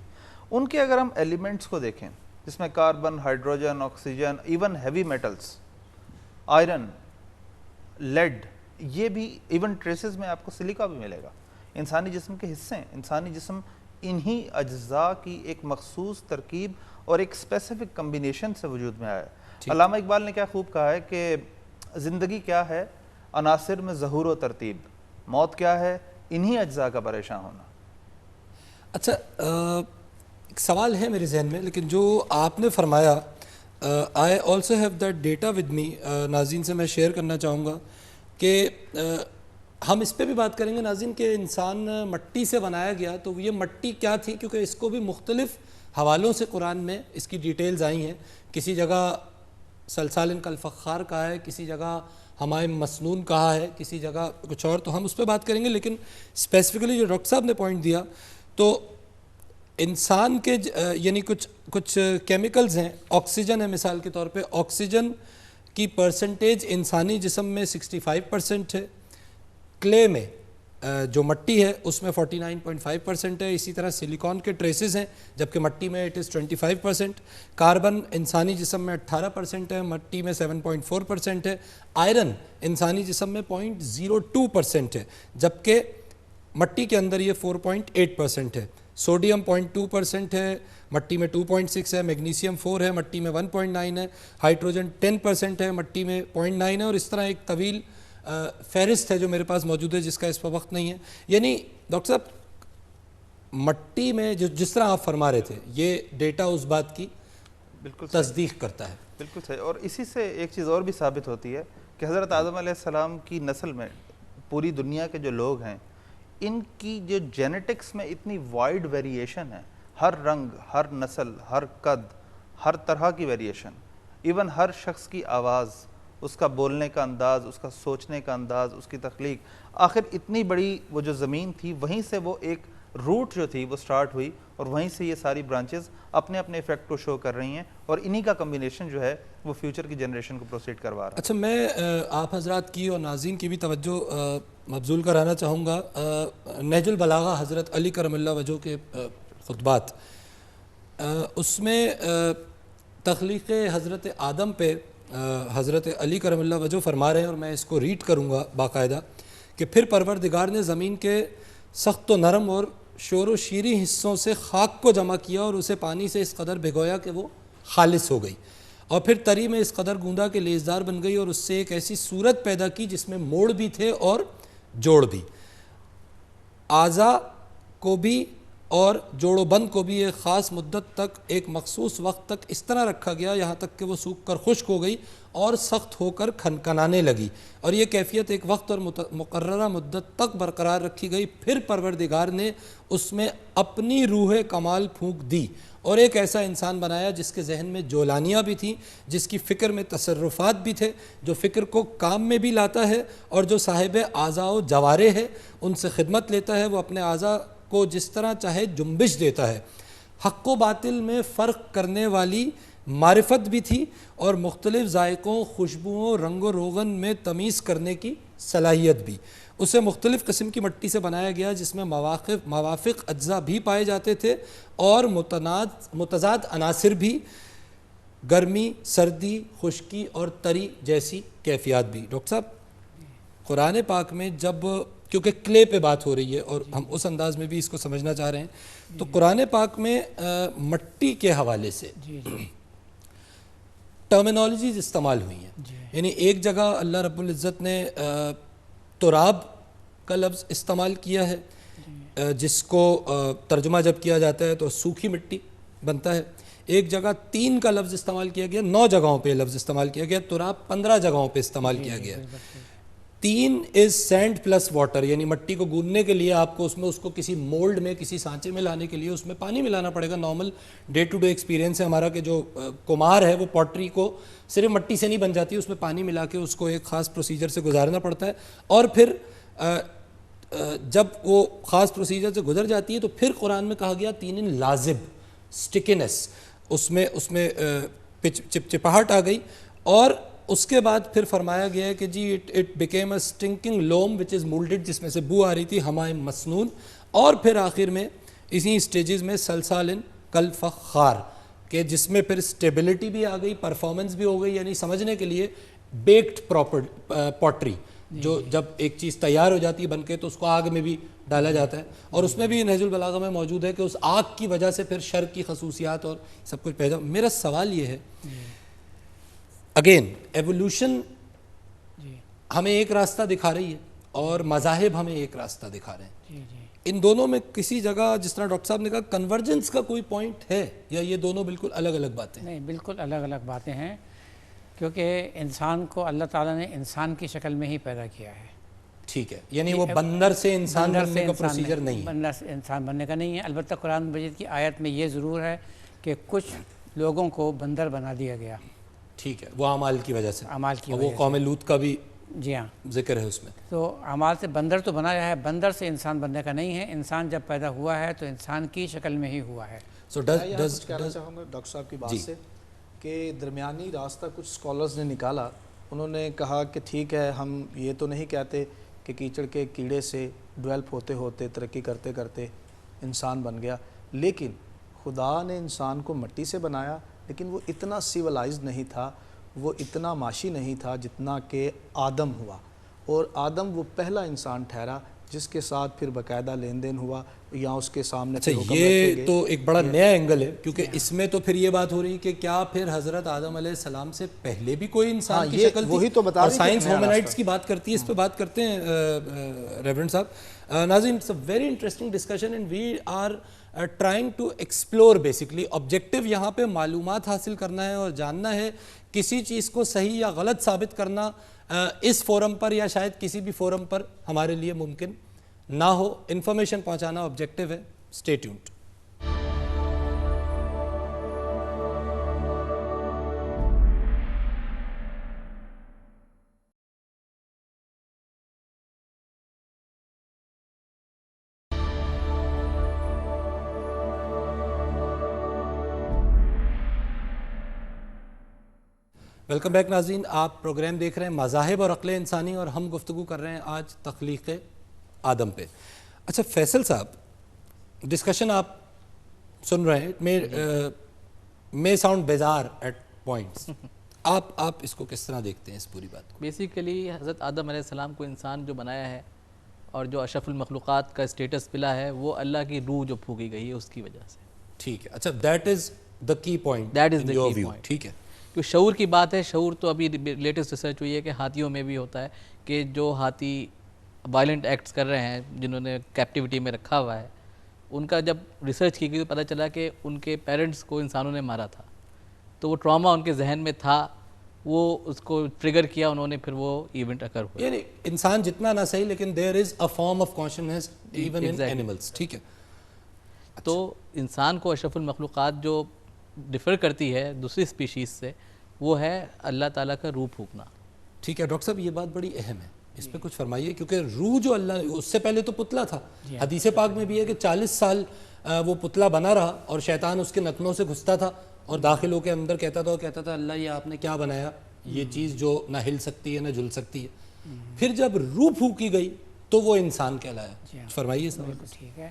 ان کے اگر ہم ایلیمنٹس کو دیکھیں جس میں carbon, hydrogen, oxygen, even heavy metals, iron, lead, یہ بھی ایون ٹریسز میں آپ کو سلیکا بھی ملے گا. انسانی جسم کے حصے ہیں. انسانی جسم انہی اجزاء کی ایک مخصوص ترکیب اور ایک اسپیسیفک کمبینیشن سے وجود میں آیا ہے. علامہ اقبال نے کیا خوب کہا ہے کہ زندگی کیا ہے؟ عناصر میں ظہور و ترتیب. موت کیا ہے؟ انہی اجزاء کا پریشان ہونا. اچھا ایک سوال ہے میرے ذہن میں، لیکن جو آپ نے فرمایا I also have that data with me, ناظرین سے میں شیئر کرنا چاہوں گا کہ ہم اس پہ بھی بات کریں گے ناظرین کہ انسان مٹی سے بنایا گیا، تو یہ مٹی کیا تھی، کیونکہ اس کو بھی مختلف حوالوں سے قرآن میں اس کی ڈیٹیلز آئی ہیں. کسی جگہ سلسال کالفخار کہا ہے، کسی جگہ ہمائم مسنون کہا ہے، کسی جگہ کچھ اور، تو ہم اس پہ بات کریں گے. لیکن اسپیسیفکلی جو ڈاکٹر صاحب نے پوائنٹ دیا، تو انسان کے یعنی کچھ کیمیکلز ہیں، آکسیجن ہے مثال کے طور پہ، آکسیجن کی پرسنٹیج انسانی جسم میں 65% ہے، کلے میں جو مٹی ہے اس میں 49.5% ہے. اسی طرح سلیکون کے ٹریسز ہیں، جبکہ مٹی میں اٹ از 25%. کاربن انسانی جسم میں 18% ہے، مٹی میں 7.4% ہے. آئرن انسانی جسم میں 0.02% ہے، جبکہ مٹی کے اندر یہ 4.8% ہے. سوڈیم 0.2% ہے، مٹی میں 2.6 ہے. میگنیشیم 4 ہے، مٹی میں 1.9 ہے. ہائیڈروجن 10% ہے، مٹی میں 0.9 ہے. اور اس طرح ایک طویل فہرست ہے جو میرے پاس موجود ہے، جس کا اس پر وقت نہیں ہے. یعنی ڈاکٹر صاحب مٹی میں جس طرح آپ فرما رہے تھے، یہ ڈیٹا اس بات کی بالکل تصدیق کرتا ہے. بالکل صحیح. اور اسی سے ایک چیز اور بھی ثابت ہوتی ہے کہ حضرت آدم علیہ السلام کی نسل میں پوری دنیا کے جو لوگ ہیں، ان کی جو جینیٹکس میں اتنی وائڈ ویریشن ہے، ہر رنگ، ہر نسل، ہر قد، ہر طرح کی ویریشن، ایون ہر شخص کی آواز، اس کا بولنے کا انداز، اس کا سوچنے کا انداز، اس کی تخلیق. آخر اتنی بڑی وہ جو زمین تھی، وہیں سے وہ ایک روٹ جو تھی وہ سٹارٹ ہوئی، اور وہیں سے یہ ساری برانچز اپنے اپنے ایفیکٹ کو شو کر رہی ہیں، اور انہی کا کمبینیشن جو ہے وہ فیوچر کی جنریشن کو پروسیڈ کروا رہا ہے. اچھا میں آپ حضرات کی اور ناظرین کی بھی توجہ مبذول کرانا چاہوں گا نہج البلاغہ حضرت علی کرم اللہ وجہ کے خطبات. اس میں تخلیق حضرت آدم پہ حضرت علی کرم اللہ وجہ فرما رہے ہیں، اور میں اس کو ریڈ کروں گا باقاعدہ، کہ پھر پروردگار نے زمین کے سخت و نرم اور شور و شیریں حصوں سے خاک کو جمع کیا اور اسے پانی سے اس قدر بھگویا کہ وہ خالص ہو گئی، اور پھر تری میں اس قدر گوندا کہ لیزدار بن گئی، اور اس سے ایک ایسی صورت پیدا کی جس میں موڑ بھی تھے اور جوڑ بھی. اعضاء کو بھی اور جوڑ و بند کو بھی ایک خاص مدت تک، ایک مخصوص وقت تک اس طرح رکھا گیا یہاں تک کہ وہ سوکھ کر خشک ہو گئی اور سخت ہو کر کھنکھنانے لگی، اور یہ کیفیت ایک وقت اور مقررہ مدت تک برقرار رکھی گئی. پھر پروردگار نے اس میں اپنی روح کمال پھونک دی اور ایک ایسا انسان بنایا جس کے ذہن میں جولانیاں بھی تھیں، جس کی فکر میں تصرفات بھی تھے، جو فکر کو کام میں بھی لاتا ہے، اور جو صاحب اعضاء و جوارے ہے ان سے خدمت لیتا ہے. وہ اپنے اعضاء کو جس طرح چاہے جنبش دیتا ہے. حق و باطل میں فرق کرنے والی معرفت بھی تھی، اور مختلف ذائقوں، خوشبوؤں، رنگ و روغن میں تمیز کرنے کی صلاحیت بھی. اسے مختلف قسم کی مٹی سے بنایا گیا جس میں موافق اجزاء بھی پائے جاتے تھے اور متضاد عناصر بھی، گرمی، سردی، خشکی اور تری جیسی کیفیات بھی. ڈاکٹر صاحب قرآن پاک میں جب، کیونکہ کلے پہ بات ہو رہی ہے اور ہم اس انداز میں بھی اس کو سمجھنا چاہ رہے ہیں، تو قرآن پاک میں مٹی کے حوالے سے ٹرمینالوجیز استعمال ہوئی ہیں. یعنی ایک جگہ اللہ رب العزت نے تراب کا لفظ استعمال کیا ہے جس کو ترجمہ جب کیا جاتا ہے تو سوکھی مٹی بنتا ہے. ایک جگہ 3 کا لفظ استعمال کیا گیا, 9 جگہوں پہ لفظ استعمال کیا گیا, تراب 15 جگہوں پہ استعمال کیا گیا. 3 از سینڈ پلس واٹر, یعنی مٹی کو گوندنے کے لیے آپ کو اس کو کسی مولڈ میں, کسی سانچے میں لانے کے لیے اس میں پانی ملانا پڑے گا. Normal day to day experience ہے ہمارا کہ جو کمار ہے وہ پوٹری کو صرف مٹی سے نہیں بن جاتی, اس میں پانی ملا کے اس کو ایک خاص پروسیجر سے گزارنا پڑتا ہے, اور پھر جب وہ خاص پروسیجر سے گزر جاتی ہے تو پھر قرآن میں کہا گیا 3 لازب, سٹکنس, اس میں چپچپاہٹ آ گئی, اور اس کے بعد پھر فرمایا گیا ہے کہ جی it became a stinking loam which is moulded, جس میں سے بو آ رہی تھی, ہمائم مسنون, اور پھر آخر میں اسی سٹیجز میں سلسالن کالفخار, کہ جس میں پھر سٹیبلٹی بھی آ گئی, پرفارمنس بھی ہو گئی, یعنی سمجھنے کے لیے بیکڈ پوٹری, جو جب ایک چیز تیار ہو جاتی ہے بن کے تو اس کو آگ میں بھی ڈالا جاتا ہے, اور اس میں بھی نہج البلاغہ میں موجود ہے کہ اس آگ کی وجہ سے پھر شر کی خصوصیات اور سب کچھ پیدا. میرا سوال یہ ہے, اگین ایوولوشن ہمیں ایک راستہ دکھا رہی ہے اور مذاہب ہمیں ایک راستہ دکھا رہے ہیں, ان دونوں میں کسی جگہ جس طرح ڈاکٹر صاحب نے کہا کنورجنس کا کوئی پوائنٹ ہے, یا یہ دونوں بالکل الگ الگ باتیں ہیں؟ نہیں, بالکل الگ الگ باتیں ہیں, کیونکہ انسان کو اللہ تعالیٰ نے انسان کی شکل میں ہی پیدا کیا ہے. ٹھیک ہے, یعنی وہ بندر سے انسان بننے کا پروسیجر نہیں ہے, بندر سے انسان بننے کا نہیں ہے. البتہ قرآن مجید کی آیت میں یہ ضرور ہے کہ کچھ لوگوں کو بندر بنا دیا گیا. ٹھیک ہے, وہ اعمال کی وجہ سے, اعمال کی وہ وجہ سے. قوم لوط کا بھی جی ہاں, ذکر ہے اس میں. تو اعمال سے بندر تو بنایا ہے, بندر سے انسان بننے کا نہیں ہے. انسان جب پیدا ہوا ہے تو انسان کی شکل میں ہی ہوا ہے. سو کچھ کہنا چاہوں گا ڈاکٹر صاحب کی بات سے کہ درمیانی راستہ کچھ اسکالرز نے نکالا. انہوں نے کہا کہ ٹھیک ہے, ہم یہ تو نہیں کہتے کہ کیچڑ کے کیڑے سے ڈیولپ ہوتے ہوتے ترقی کرتے کرتے انسان بن گیا, لیکن خدا نے انسان کو مٹی سے بنایا, لیکن وہ اتنا سیولائزڈ نہیں تھا, وہ اتنا معاشی نہیں تھا جتنا کہ آدم ہوا, اور آدم وہ پہلا انسان ٹھہرا جس کے ساتھ پھر باقاعدہ لین دین ہوا, یا اس کے سامنے اچھا, یہ تو ایک بڑا نیا اینگل ہے, کیونکہ اس میں تو پھر یہ بات ہو رہی کہ کیا پھر حضرت آدم علیہ السلام سے پہلے بھی کوئی انسان کی شکل تھی, اور سائنس ہومینائٹس کی بات کرتی ہے, اس پہ بات کرتے ہیں ریورنڈ صاحب. ناظرین, it's a very interesting discussion and we are trying to explore, basically objective یہاں پہ معلومات حاصل کرنا ہے اور جاننا ہے. کسی چیز کو صحیح یا غلط ثابت کرنا اس فورم پر یا شاید کسی بھی فورم پر ہمارے لیے ممکن نہ ہو, انفارمیشن پہنچانا آبجیکٹیو ہے. Stay tuned. ویلکم بیک ناظرین, آپ پروگرام دیکھ رہے ہیں مذاہب اور عقل انسانی, اور ہم گفتگو کر رہے ہیں آج تخلیق آدم پہ. اچھا فیصل صاحب, ڈسکشن آپ سن رہے ہیں, میں ساؤنڈ بیزار ایٹ پوائنٹس, آپ اس کو کس طرح دیکھتے ہیں اس پوری بات کو؟ بیسیکلی حضرت آدم علیہ السلام کو انسان جو بنایا ہے اور جو اشرف المخلوقات کا اسٹیٹس ملا ہے وہ اللہ کی روح جو پھونکی گئی ہے اس کی وجہ سے. ٹھیک ہے, اچھا دیٹ از دا کی پوائنٹ, دیٹ از دا کی پوائنٹ. ٹھیک ہے, جو شعور کی بات ہے, شعور تو ابھی لیٹسٹ ریسرچ ہوئی ہے کہ ہاتھیوں میں بھی ہوتا ہے, کہ جو ہاتھی وائلنٹ ایکٹس کر رہے ہیں جنہوں نے کیپٹیوٹی میں رکھا ہوا ہے, ان کا جب ریسرچ کی گئی تو پتہ چلا کہ ان کے پیرنٹس کو انسانوں نے مارا تھا, تو وہ ٹراما ان کے ذہن میں تھا, وہ اس کو ٹریگر کیا انہوں نے, پھر وہ ایونٹ اکر ہوا. یعنی انسان جتنا نہ صحیح لیکن there is a form of consciousness even in animals. ٹھیک ہے, تو انسان کو اشرف المخلوقات جو ڈفر کرتی ہے دوسری اسپیشیز سے وہ ہے اللہ تعالیٰ کا روح پھونکنا. ٹھیک ہے ڈاکٹر صاحب, یہ بات بڑی اہم ہے, اس پہ کچھ فرمائیے, کیونکہ روح جو اللہ, اس سے پہلے تو پتلا تھا. حدیث پاک میں بھی ہے کہ 40 سال وہ پتلا بنا رہا اور شیطان اس کے نتنوں سے گھستا تھا اور داخل ہو کے اندر کہتا تھا اللہ یہ آپ نے کیا بنایا, یہ چیز جو نہ ہل سکتی ہے نہ جل سکتی ہے. پھر جب روح پھونکی گئی تو وہ انسان کہلایا. فرمائیے سر. ٹھیک ہے,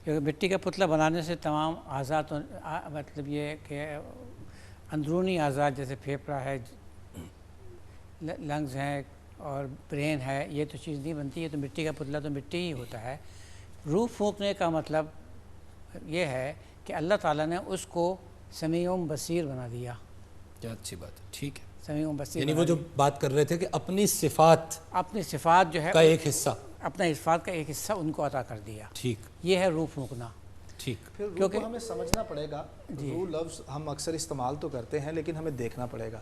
کیونکہ مٹی کا پتلا بنانے سے تمام اعضاء, مطلب یہ کہ اندرونی اعضاء جیسے پھیپھڑا ہے, لنگز ہیں اور برین ہے, یہ تو چیز نہیں بنتی ہے. تو مٹی کا پتلا تو مٹی ہی ہوتا ہے. روح پھونکنے کا مطلب یہ ہے کہ اللہ تعالیٰ نے اس کو سمیع بصیر بنا دیا. کیا اچھی بات ہے. ٹھیک ہے, سمیع بصیر, یعنی وہ جو بات کر رہے تھے کہ اپنی صفات جو ہے کا ایک حصہ اپنا صفات کا ایک حصہ ان کو عطا کر دیا. ٹھیک یہ ہے روح پھونکنا. ٹھیک. پھر روح کیونکہ کو ہمیں سمجھنا پڑے گا. روح لفظ ہم اکثر استعمال تو کرتے ہیں لیکن ہمیں دیکھنا پڑے گا.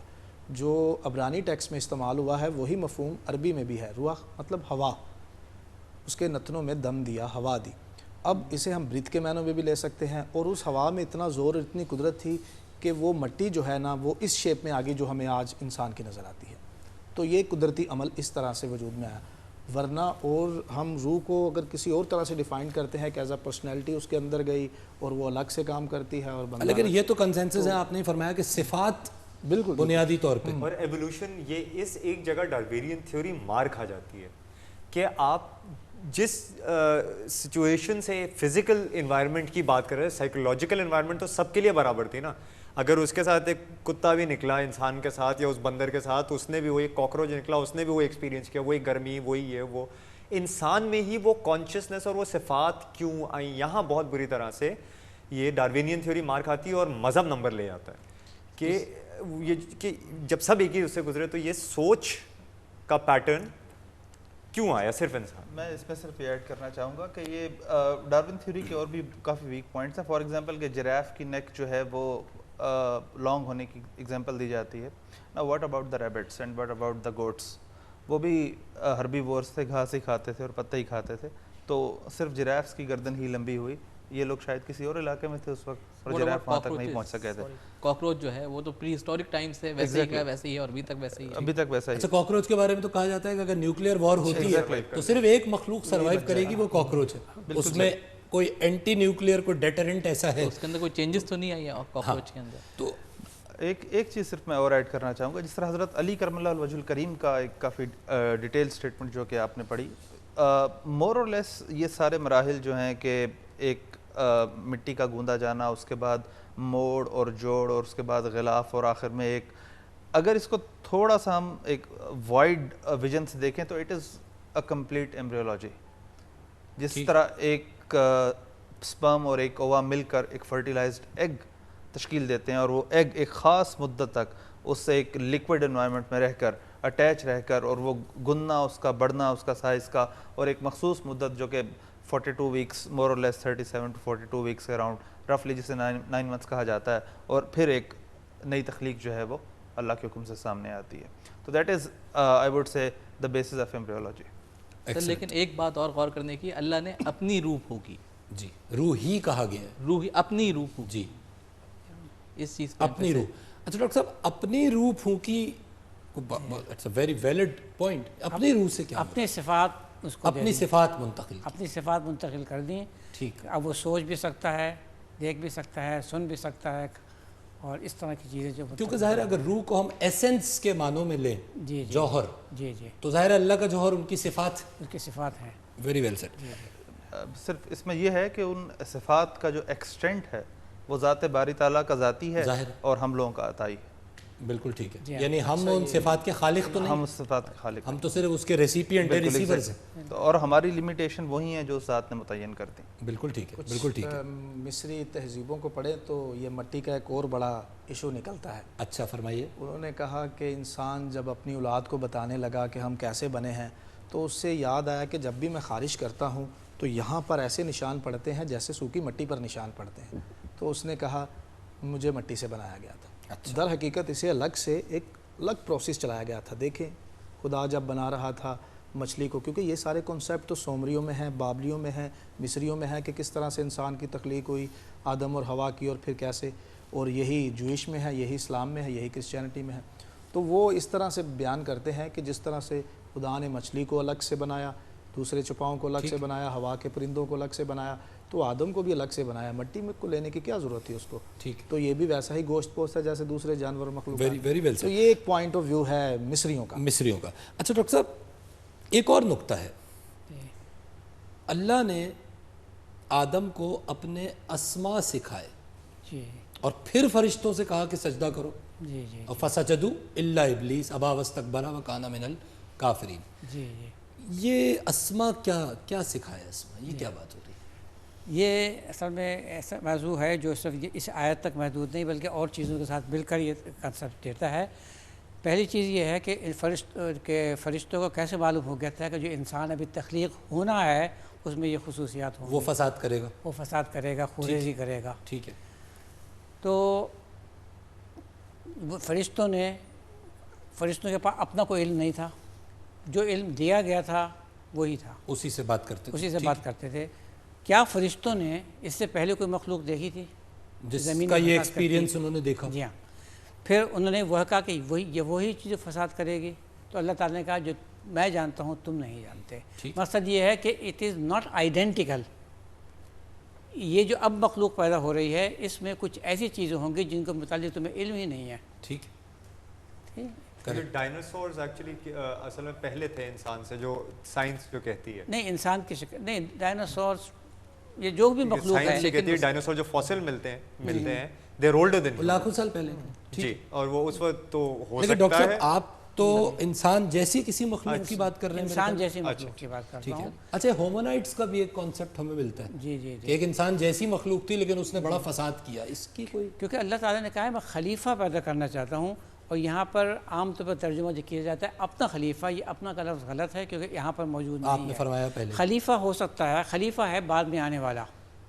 جو عبرانی ٹیکسٹ میں استعمال ہوا ہے وہی مفہوم عربی میں بھی ہے. روح مطلب ہوا, اس کے نتنوں میں دم دیا, ہوا دی. اب اسے ہم برید کے معنوں میں بھی لے سکتے ہیں. اور اس ہوا میں اتنا زور, اتنی قدرت تھی کہ وہ مٹی جو ہے نا وہ اس شیپ میں آگی جو ہمیں آج انسان کی نظر آتی ہے. تو یہ قدرتی عمل اس طرح سے وجود میں آیا. ورنہ اور ہم روح کو اگر کسی اور طرح سے ڈیفائن کرتے ہیں کہ ایز اے پرسنالٹی اس کے اندر گئی اور وہ الگ سے کام کرتی ہے اور بندہ, لیکن یہ تو کنسنسس ہے, آپ نے فرمایا کہ صفات بالکل بنیادی طور پہ. اور ایوولوشن یہ اس ایک جگہ ڈاروینین تھیوری مار کھا جاتی ہے کہ آپ جس سچویشن سے فزیکل انوائرمنٹ کی بات کر رہے ہیں, سائیکولوجیکل انوائرمنٹ تو سب کے لیے برابر تھی نا. اگر اس کے ساتھ ایک کتا بھی نکلا انسان کے ساتھ یا اس بندر کے ساتھ, اس نے بھی وہی کاکروچ نکلا, اس نے بھی وہی ایکسپیرینس کیا, وہی گرمی, وہی یہ وہ. انسان میں ہی وہ کانشیسنس اور وہ صفات کیوں آئیں, یہاں بہت بری طرح سے یہ ڈاروینین تھیوری مار کھاتی ہے اور مذہب نمبر لے آتا ہے کہ جب سب ایک ہی اس سے گزرے تو یہ سوچ کا پیٹرن کیوں آیا صرف انسان. میں اس میں صرف یہ ایڈ کرنا چاہوں گا کہ یہ ڈارون تھیوری کے اور بھی کافی ویک پوائنٹس ہیں. فار ایگزامپل کہ جراف کی نیک جو ہے وہ لانگ ہونے کی ایگزامپل دی جاتی ہے. نا what about the rabbits and what about the goats, وہ بھی ہربی وورس تھے, گھاس ہی کھاتے تھے اور پتے ہی کھاتے تھے. تو صرف جرافس کی گردن ہی لمبی ہوئی. یہ لوگ شاید کسی اور علاقے میں تھے اس وقت اور جراف وہاں تک نہیں پہنچ سکے تھے. کاکروچ جو ہے وہ تو پری ہسٹورک ٹائم سے ویسے ہی ہے, ویسے ہی ہے اور ابھی تک ویسے ہی ہے. ابھی تک ویسا ہی. اچھا, کاکروچ کے بارے میں تو کہا جاتا ہے کہ اگر نیوکلیئر وار ہوتی ہے تو صرف ایک مخلوق سروائیو کرے گی, وہ کاکروچ ہے. اس میں کوئی اینٹی نیوکلیئر کوئی ڈیٹرنٹ ایسا ہے, اس کے اندر کوئی چینجز تو نہیں آئی ہے کاکروچ کے اندر. تو ایک چیز صرف میں اور ایڈ کرنا چاہوں گا. جس طرح حضرت علی کرم اللہ الوجہ الکریم کا ایک کافی ڈیٹیل سٹیٹمنٹ جو کہ آپ نے پڑھی, مور اور لیس یہ سارے مراحل جو ہیں کہ ایک مٹی کا گوندا جانا, اس کے بعد موڑ اور جوڑ اور اس کے بعد غلاف اور آخر میں ایک, اگر اس کو تھوڑا سا ہم ایک وائڈ ویژن سے دیکھیں تو it is a complete embryology. جس طرح ایک سپرم اور ایک اووا مل کر ایک فرٹیلائزڈ ایگ تشکیل دیتے ہیں اور وہ ایگ ایک خاص مدت تک اس سے ایک لیکوڈ انوائرمنٹ میں رہ کر اٹیچ رہ کر اور وہ گننا, اس کا بڑھنا, اس کا سائز کا, اور ایک مخصوص مدت جو کہ 42 ویکس مور اور لیس 37 to 42 ویکس کے اراؤنڈ رفلی, جسے 9 months کہا جاتا ہے, اور پھر ایک نئی تخلیق جو ہے وہ اللہ کے حکم سے سامنے آتی ہے. تو that is I would say the basis of embryology. لیکن ایک بات اور غور کرنے کی, اللہ نے اپنی روح پھونکی. جی, روح ہی کہا گیا ہے, روح, اپنی روح پھونکی. جی اس چیز اپنی روح. اچھا ڈاکٹر صاحب, اپنی روح پھونکی, it's a very valid point. اپنی روح سے کیا, اپنے صفات اس کو اپنی صفات منتقل, اپنی صفات منتقل کر دیں. ٹھیک. اب وہ سوچ بھی سکتا ہے, دیکھ بھی سکتا ہے, سن بھی سکتا ہے, اور اس طرح کی چیزیں جو کیونکہ ظاہر ہے اگر روح کو ہم ایسنس کے معنوں میں لیں, جی جوہر, جی جی تو ظاہر ہے اللہ کا جوہر ان کی صفات, اس کی صفات ہیں. Very well said. صرف اس میں یہ ہے کہ ان صفات کا جو ایکسٹینٹ ہے وہ ذات باری تعالیٰ کا ذاتی ہے اور ہم لوگوں کا عطائی ہے. بالکل ٹھیک ہے, یعنی ہم ان صفات کے خالق تو نہیں, ہم اس صفات کے خالق, ہم تو صرف اس کے ریسیپینٹ ہیں, ریسیورز ہیں. اور ہماری لمیٹیشن وہی ہیں جو اس ذات نے متعین کر دی. بالکل ٹھیک ہے, بالکل ٹھیک ہے. مصری تہذیبوں کو پڑھیں تو یہ مٹی کا ایک اور بڑا ایشو نکلتا ہے. اچھا فرمائیے. انہوں نے کہا کہ انسان جب اپنی اولاد کو بتانے لگا کہ ہم کیسے بنے ہیں تو اس سے یاد آیا کہ جب بھی میں خارش کرتا ہوں تو یہاں پر ایسے نشان پڑتے ہیں جیسے سوکھی مٹی پر نشان پڑتے ہیں. تو اس نے کہا مجھے مٹی سے بنایا گیا تھا. در حقیقت اسے الگ سے ایک الگ پروسیس چلایا گیا تھا. دیکھیں خدا جب بنا رہا تھا مچھلی کو, کیونکہ یہ سارے کنسیپٹ تو سومریوں میں ہیں, بابلیوں میں ہیں, مصریوں میں ہیں کہ کس طرح سے انسان کی تخلیق ہوئی, آدم اور ہوا کی, اور پھر کیسے, اور یہی جوئش میں ہے, یہی اسلام میں ہے, یہی کرسچینٹی میں ہے. تو وہ اس طرح سے بیان کرتے ہیں کہ جس طرح سے خدا نے مچھلی کو الگ سے بنایا, دوسرے چپاؤں کو الگ سے بنایا, ہوا کے پرندوں کو الگ سے بنایا, تو آدم کو بھی الگ سے بنایا. مٹی میں کو لینے کی کیا ضرورت تھی اس کو, ٹھیک. تو یہ بھی ویسا ہی گوشت پوست ہے جیسے دوسرے جانور مخلوقات. Very well. تو یہ ایک پوائنٹ آف ویو ہے مصریوں کا. اچھا ڈاکٹر صاحب, ایک اور نقطہ ہے, اللہ نے آدم کو اپنے اسماء سکھائے, جی, اور پھر فرشتوں سے کہا کہ سجدہ کرو, جی جی اور فسجدوا الا ابلیس ابا واستکبر وکان من الکافرین. جی جی یہ اسماء کیا سکھایا, اسماء یہ کیا بات ہو رہی ہے؟ یہ اصل میں ایسا موضوع ہے جو صرف اس آیت تک محدود نہیں بلکہ اور چیزوں کے ساتھ مل کر یہ کنسیپٹ دیتا ہے. پہلی چیز یہ ہے کہ فرشتوں کو کیسے معلوم ہو گیا تھا کہ جو انسان ابھی تخلیق ہونا ہے اس میں یہ خصوصیات ہوں وہ فساد کرے گا، وہ فساد کرے گا، خوریزی کرے گا. ٹھیک ہے. تو فرشتوں کے پاس اپنا کوئی علم نہیں تھا، جو علم دیا گیا تھا وہی تھا، اسی سے بات کرتے تھے. اسی سے بات کرتے تھے. کیا فرشتوں نے اس سے پہلے کوئی مخلوق دیکھی تھی جس زمین کا میں یہ فساد کرتی؟ ایکسپیرینس انہوں نے دیکھا؟ جی ہاں. پھر انہوں نے وہ کہا کہ وہی چیز فساد کرے گی. تو اللہ تعالیٰ نے کہا جو میں جانتا ہوں تم نہیں جانتے. مقصد یہ ہے کہ اٹ از ناٹ آئیڈینٹیکل. یہ جو اب مخلوق پیدا ہو رہی ہے اس میں کچھ ایسی چیزیں ہوں گی جن کے متعلق تمہیں علم ہی نہیں ہے. ٹھیک ہے. ڈائناسورز ایکچولی اصل میں پہلے تھے انسان سے، جو سائنس جو کہتی ہے. نہیں انسان کی شکل نہیں، ڈائناسورس یہ جو بھی مخلوق ہے، سائنس کہتی ہے ڈائناسور جو فوسل ملتے ہیں دے آر اولڈر دین لاکھوں سال پہلے. جی. اور وہ اس وقت تو ہو لیکن ڈاکٹر سکتا صاحب ہے آپ تو انسان جیسی کسی مخلوق کی بات کر رہے ہیں. انسان جیسی مخلوق کی بات کرتا ٹھیک ہے. ہوں. اچھا ہومونائٹس کا بھی ایک کانسیپٹ ہمیں ملتا ہے جی جی کہ ایک انسان جیسی مخلوق تھی لیکن اس نے بڑا فساد کیا. اس کی کوئی کیونکہ اللہ تعالیٰ نے کہا ہے میں خلیفہ پیدا کرنا چاہتا ہوں، اور یہاں پر عام طور پر ترجمہ جو کیا جاتا ہے اپنا خلیفہ، یہ اپنا کا لفظ غلط ہے کیونکہ یہاں پر موجود آپ نہیں نے ہے. فرمایا پہلے. خلیفہ ہو سکتا ہے، خلیفہ ہے بعد میں آنے والا.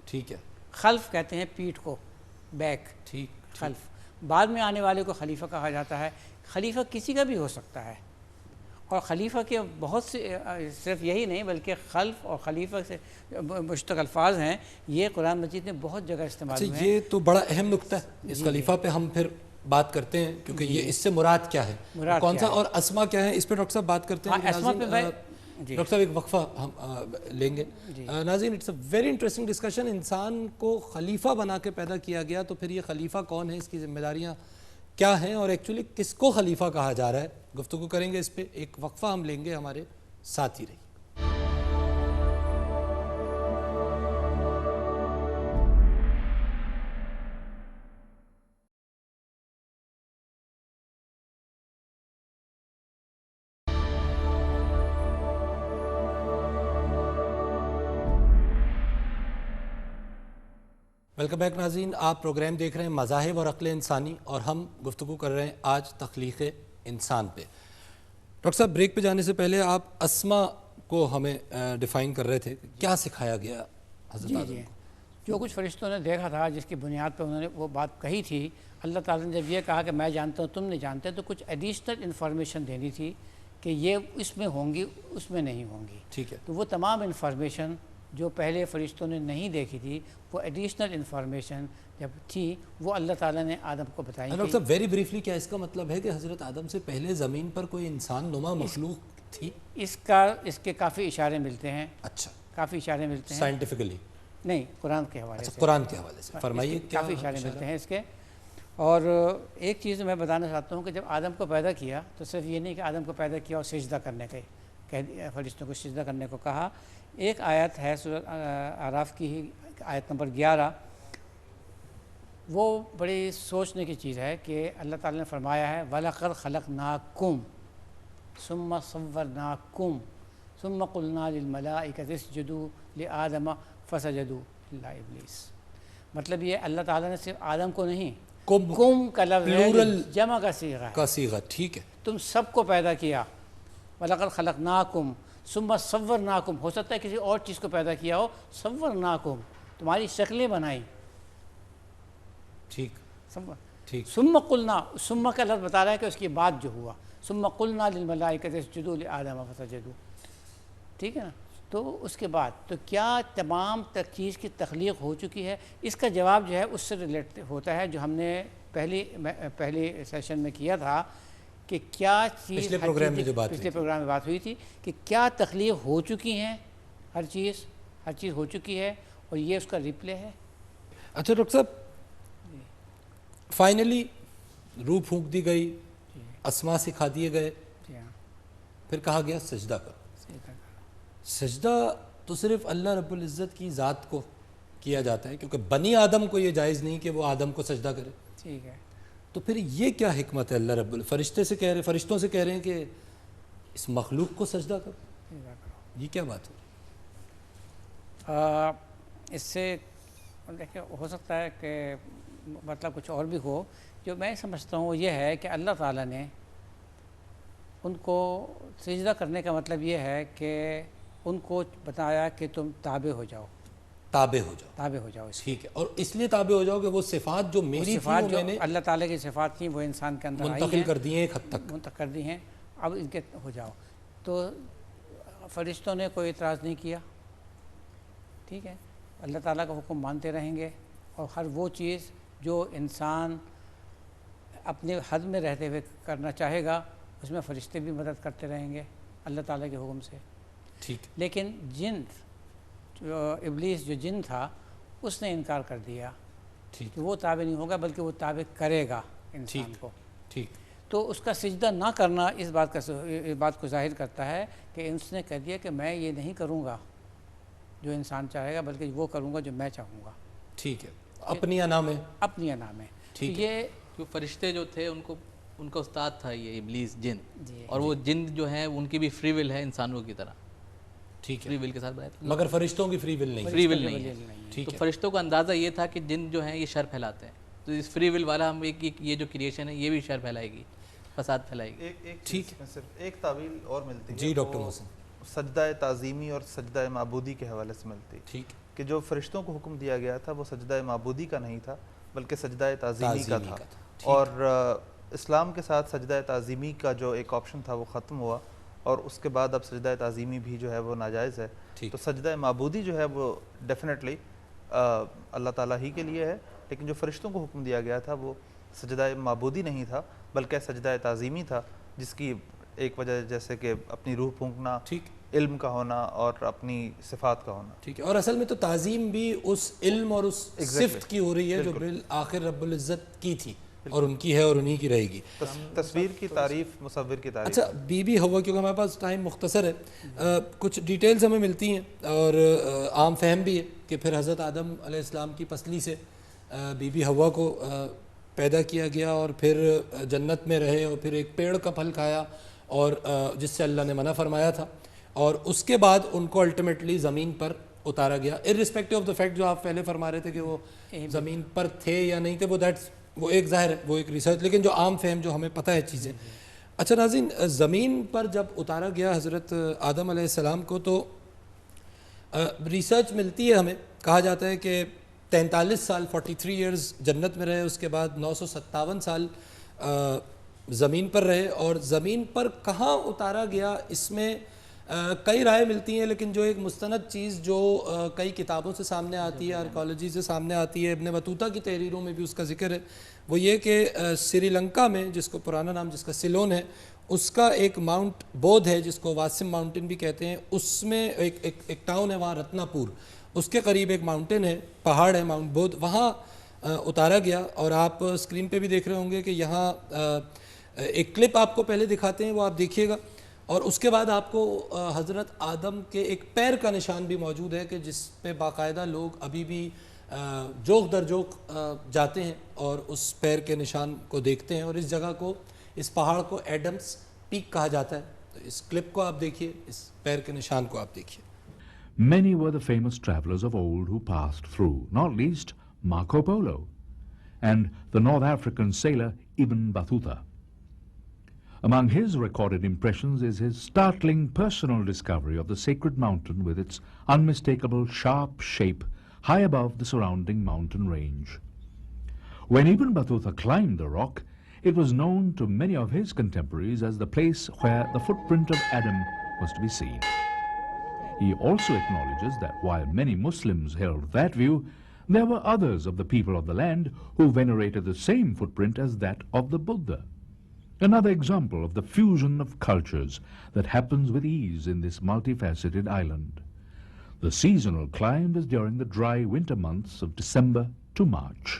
ٹھیک ہے. خلف کہتے ہیں پیٹھ کو، بیک. ٹھیک. خلف بعد میں آنے والے کو خلیفہ کہا جاتا ہے. خلیفہ کسی کا بھی ہو سکتا ہے، اور خلیفہ کے بہت سے صرف یہی نہیں بلکہ خلف اور خلیفہ سے مشتق الفاظ ہیں. یہ قرآن مجید میں بہت جگہ استعمال ہوئے ہیں. یہ تو بڑا اہم نقطہ ہے. اس خلیفہ پہ ہم پھر بات کرتے ہیں کیونکہ یہ اس سے مراد کیا ہے، کون سا، اور اسما کیا ہے، اس پہ ڈاکٹر صاحب بات کرتے ہیں. ڈاکٹر صاحب ایک وقفہ ہم لیں گے. ناظرین it's a very interesting discussion. انسان کو خلیفہ بنا کے پیدا کیا گیا تو پھر یہ خلیفہ کون ہے، اس کی ذمہ داریاں کیا ہیں، اور ایکچولی کس کو خلیفہ کہا جا رہا ہے. گفتگو کریں گے اس پہ. ایک وقفہ ہم لیں گے، ہمارے ساتھ ہی رہیے. ویلکم بیک ناظرین. آپ پروگرام دیکھ رہے ہیں مذاہب اور عقل انسانی، اور ہم گفتگو کر رہے ہیں آج تخلیق انسان پہ. ڈاکٹر صاحب بریک پہ جانے سے پہلے آپ اسما کو ہمیں ڈیفائن کر رہے تھے. کیا سکھایا گیا حضرت آدم کو؟ جو کچھ فرشتوں نے دیکھا تھا جس کی بنیاد پہ انہوں نے وہ بات کہی تھی، اللہ تعالیٰ نے جب یہ کہا کہ میں جانتا ہوں تم نہیں جانتے، تو کچھ ایڈیشنل انفارمیشن دینی تھی کہ یہ اس میں ہوں گی اس میں نہیں ہوں گی. ٹھیک ہے. تو وہ تمام انفارمیشن جو پہلے فرشتوں نے نہیں دیکھی تھی، وہ ایڈیشنل انفارمیشن جب تھی وہ اللہ تعالیٰ نے آدم کو بتائی. ڈاکٹر صاحب ویری بریفلی کیا اس کا مطلب ہے کہ حضرت آدم سے پہلے زمین پر کوئی انسان نما مخلوق تھی؟ اس کے کافی اشارے ملتے ہیں. اچھا. کافی اشارے ملتے ہیں. سائنٹیفکلی نہیں، قرآن کے حوالے سے. قرآن کے حوالے سے فرمائیے. کافی اشارے ملتے ہیں اس کے. اور ایک چیز میں بتانا چاہتا ہوں کہ جب آدم کو پیدا کیا تو صرف یہ نہیں کہ آدم کو پیدا کیا اور سجدہ کرنے کے فرشتوں کو سجدہ کرنے کو کہا. ایک آیت ہے سورۃ اعراف کی ہی آیت نمبر 11، وہ بڑی سوچنے کی چیز ہے کہ اللہ تعالیٰ نے فرمایا ہے وَلَقَدْ خَلَقْنَاكُمْ ثُمَّ صَوَّرْنَاكُمْ ثُمَّ قُلْنَا لِلْمَلَائِكَةِ اسْجُدُوا لِآدَمَ فَسَجَدُوا إِلَّا إِبْلِيسَ. مطلب یہ اللہ تعالیٰ نے صرف آدم کو نہیں، کم کا لفظ ہے، جمع کا صیغہ ہے. ٹھیک ہے. تم سب کو پیدا کیا. وَلَقَدْ خَلَقْنَاكُمْ ثُمَّ صَوَّرْنَاكُمْ، ہو سکتا ہے کسی اور چیز کو پیدا کیا ہو. صَوَّرْنَاكُمْ، تمہاری شکلیں بنائی. ٹھیک. ثُمَّ قُلْنَا، ثُمَّ کا لفظ بتا رہا ہے کہ اس کے بعد جو ہوا. ثُمَّ قُلْنَا لِلْمَلَائِكَةِ اسْجُدُوا لِآدَمَ فَسَجَدُوا. ٹھیک ہے نا. تو اس کے بعد تو کیا تمام چیز کی تخلیق ہو چکی ہے؟ اس کا جواب جو ہے اس سے ریلیٹ ہوتا ہے جو ہم نے پہلی سیشن میں کیا تھا کہ کیا چیز پچھلے پروگرام میں بات ہوئی تھی کہ کیا تخلیق ہو چکی ہیں، ہر چیز ہو چکی ہے اور یہ اس کا ریپلے ہے. اچھا ڈاکٹر صاحب فائنلی روح پھونک دی گئی، اسما سکھا دیے گئے، پھر کہا گیا سجدہ کرو. سجدہ تو صرف اللہ رب العزت کی ذات کو کیا جاتا ہے کیونکہ بنی آدم کو یہ جائز نہیں کہ وہ آدم کو سجدہ کرے. ٹھیک ہے. تو پھر یہ کیا حکمت ہے اللہ رب فرشتوں سے کہہ رہے ہیں کہ اس مخلوق کو سجدہ کرو؟ یہ کیا بات ہے؟ اس سے دیکھیں ہو سکتا ہے کہ مطلب کچھ اور بھی ہو. جو میں سمجھتا ہوں یہ ہے کہ اللہ تعالیٰ نے ان کو سجدہ کرنے کا مطلب یہ ہے کہ ان کو بتایا کہ تم تابع ہو جاؤ، تابع ہو جاؤ، تابع ہو جاؤ. ٹھیک ہے. اور اس لیے تابع ہو جاؤ کہ وہ صفات جو میری تھی صفات وہ جو میں نے اللہ تعالیٰ کی صفات تھیں وہ انسان کے اندر آئی منتقل ہیں، کر دی ہیں ایک حد تک. منتقل کر دی ہیں، اب ان کے ہو جاؤ. تو فرشتوں نے کوئی اعتراض نہیں کیا. ٹھیک ہے، اللہ تعالیٰ کا حکم مانتے رہیں گے، اور ہر وہ چیز جو انسان اپنے حد میں رہتے ہوئے کرنا چاہے گا اس میں فرشتے بھی مدد کرتے رہیں گے اللہ تعالیٰ کے حکم سے. ٹھیک. لیکن جن جو ابلیس جو جن تھا اس نے انکار کر دیا ٹھیک. کہ وہ تابع نہیں ہوگا بلکہ وہ تابع کرے گا انسان ٹھیک. کو. ٹھیک. تو اس کا سجدہ نہ کرنا اس بات کو ظاہر کرتا ہے کہ اس نے کہہ دیا کہ میں یہ نہیں کروں گا جو انسان چاہے گا بلکہ وہ کروں گا جو میں چاہوں گا. ٹھیک ہے. اپنی انا میں. اپنی انا میں. ٹھیک. یہ جو فرشتے جو تھے ان کا استاد تھا یہ ابلیس جن، جی اور وہ جن جو ہیں ان کی بھی فری ول ہے انسانوں کی طرح، ٹھیک فری ہے. ول کے ساتھ بنایا تھا. مگر فرشتوں کی فری ول نہیں. فری ول نہیں ہے. ٹھیک تو ہے. فرشتوں کا اندازہ یہ تھا کہ جن جو ہیں یہ شر پھیلاتے ہیں، تو اس فری ول والا ہم یہ جو کریشن ہے یہ بھی شر پھیلائے گی، فساد پھیلائے گی. ایک ٹھیک چیز میں صرف ایک تعویل اور ملتی ہے جی ڈاکٹر وہ محسن. سجدہ تعظیمی اور سجدہ معبودی کے حوالے سے ملتی ٹھیک. کہ جو فرشتوں کو حکم دیا گیا تھا وہ سجدہ معبودی کا نہیں تھا بلکہ سجدہ تعظیمی کا تھا. اور اسلام کے ساتھ سجدہ تعظیمی کا جو ایک آپشن تھا وہ ختم ہوا، اور اس کے بعد اب سجدہ تعظیمی بھی جو ہے وہ ناجائز ہے. تو سجدہ معبودی جو ہے وہ ڈیفینیٹلی اللہ تعالیٰ ہی کے لیے ہے، لیکن جو فرشتوں کو حکم دیا گیا تھا وہ سجدہ معبودی نہیں تھا بلکہ سجدہ تعظیمی تھا، جس کی ایک وجہ جیسے کہ اپنی روح پھونکنا، ٹھیک. علم کا ہونا اور اپنی صفات کا ہونا. ٹھیک ہے. اور اصل میں تو تعظیم بھی اس علم اور اس صفت کی ہو رہی ہے جو بالآخر رب العزت کی تھی اور ان کی ہے اور انہی کی رہے گی. تصویر کی تعریف، مصور کی تعریف. اچھا بی بی ہوا، کیونکہ ہمارے پاس ٹائم مختصر ہے، کچھ ڈیٹیلز ہمیں ملتی ہیں اور عام فہم بھی ہے کہ پھر حضرت آدم علیہ السلام کی پسلی سے بی بی ہوا کو پیدا کیا گیا اور پھر جنت میں رہے اور پھر ایک پیڑ کا پھل کھایا اور جس سے اللہ نے منع فرمایا تھا، اور اس کے بعد ان کو الٹیمیٹلی زمین پر اتارا گیا ارسپیکٹو آف دا فیکٹ جو آپ پہلے فرما رہے تھے کہ وہ زمین پر تھے یا نہیں تھے، وہ ایک ظاہر ہے، وہ ایک ریسرچ، لیکن جو عام فہم جو ہمیں پتہ ہے چیزیں. اچھا ناظرین، زمین پر جب اتارا گیا حضرت آدم علیہ السلام کو تو ریسرچ ملتی ہے ہمیں، کہا جاتا ہے کہ 43 سال 43 ایئرز جنت میں رہے، اس کے بعد 957 سال زمین پر رہے. اور زمین پر کہاں اتارا گیا اس میں کئی رائے ملتی ہیں، لیکن جو ایک مستند چیز جو کئی کتابوں سے سامنے آتی ہے، آرکیالوجی سے سامنے آتی ہے، ابن بطوطہ کی تحریروں میں بھی اس کا ذکر ہے، وہ یہ کہ سری لنکا میں، جس کو پرانا نام جس کا سیلون ہے، اس کا ایک ماؤنٹ بودھ ہے جس کو واسم ماؤنٹین بھی کہتے ہیں، اس میں ایک ٹاؤن ہے وہاں رتنا پور، اس کے قریب ایک ماؤنٹین ہے، پہاڑ ہے ماؤنٹ بودھ، وہاں اتارا گیا. اور آپ اسکرین پہ بھی دیکھ رہے ہوں گے کہ یہاں ایک کلپ آپ کو پہلے دکھاتے ہیں، وہ آپ دیکھیے گا. اور اس کے بعد آپ کو حضرت آدم کے ایک پیر کا نشان بھی موجود ہے کہ جس پہ باقاعدہ لوگ ابھی بھی جوق در جوق جاتے ہیں اور اس پیر کے نشان کو دیکھتے ہیں. اور اس جگہ کو، اس پہاڑ کو ایڈمز پیک کہا جاتا ہے. تو اس کلپ کو آپ دیکھیے، اس پیر کے نشان کو آپ دیکھیے. Many were the famous travelers of old who passed through, not least Marco Polo and the North African sailor Ibn Battuta. Among his recorded impressions is his startling personal discovery of the sacred mountain with its unmistakable sharp shape high above the surrounding mountain range. When Ibn Battuta climbed the rock, it was known to many of his contemporaries as the place where the footprint of Adam was to be seen. He also acknowledges that while many Muslims held that view, there were others of the people of the land who venerated the same footprint as that of the Buddha. Another example of the fusion of cultures that happens with ease in this multifaceted island. The seasonal climb is during the dry winter months of December to March.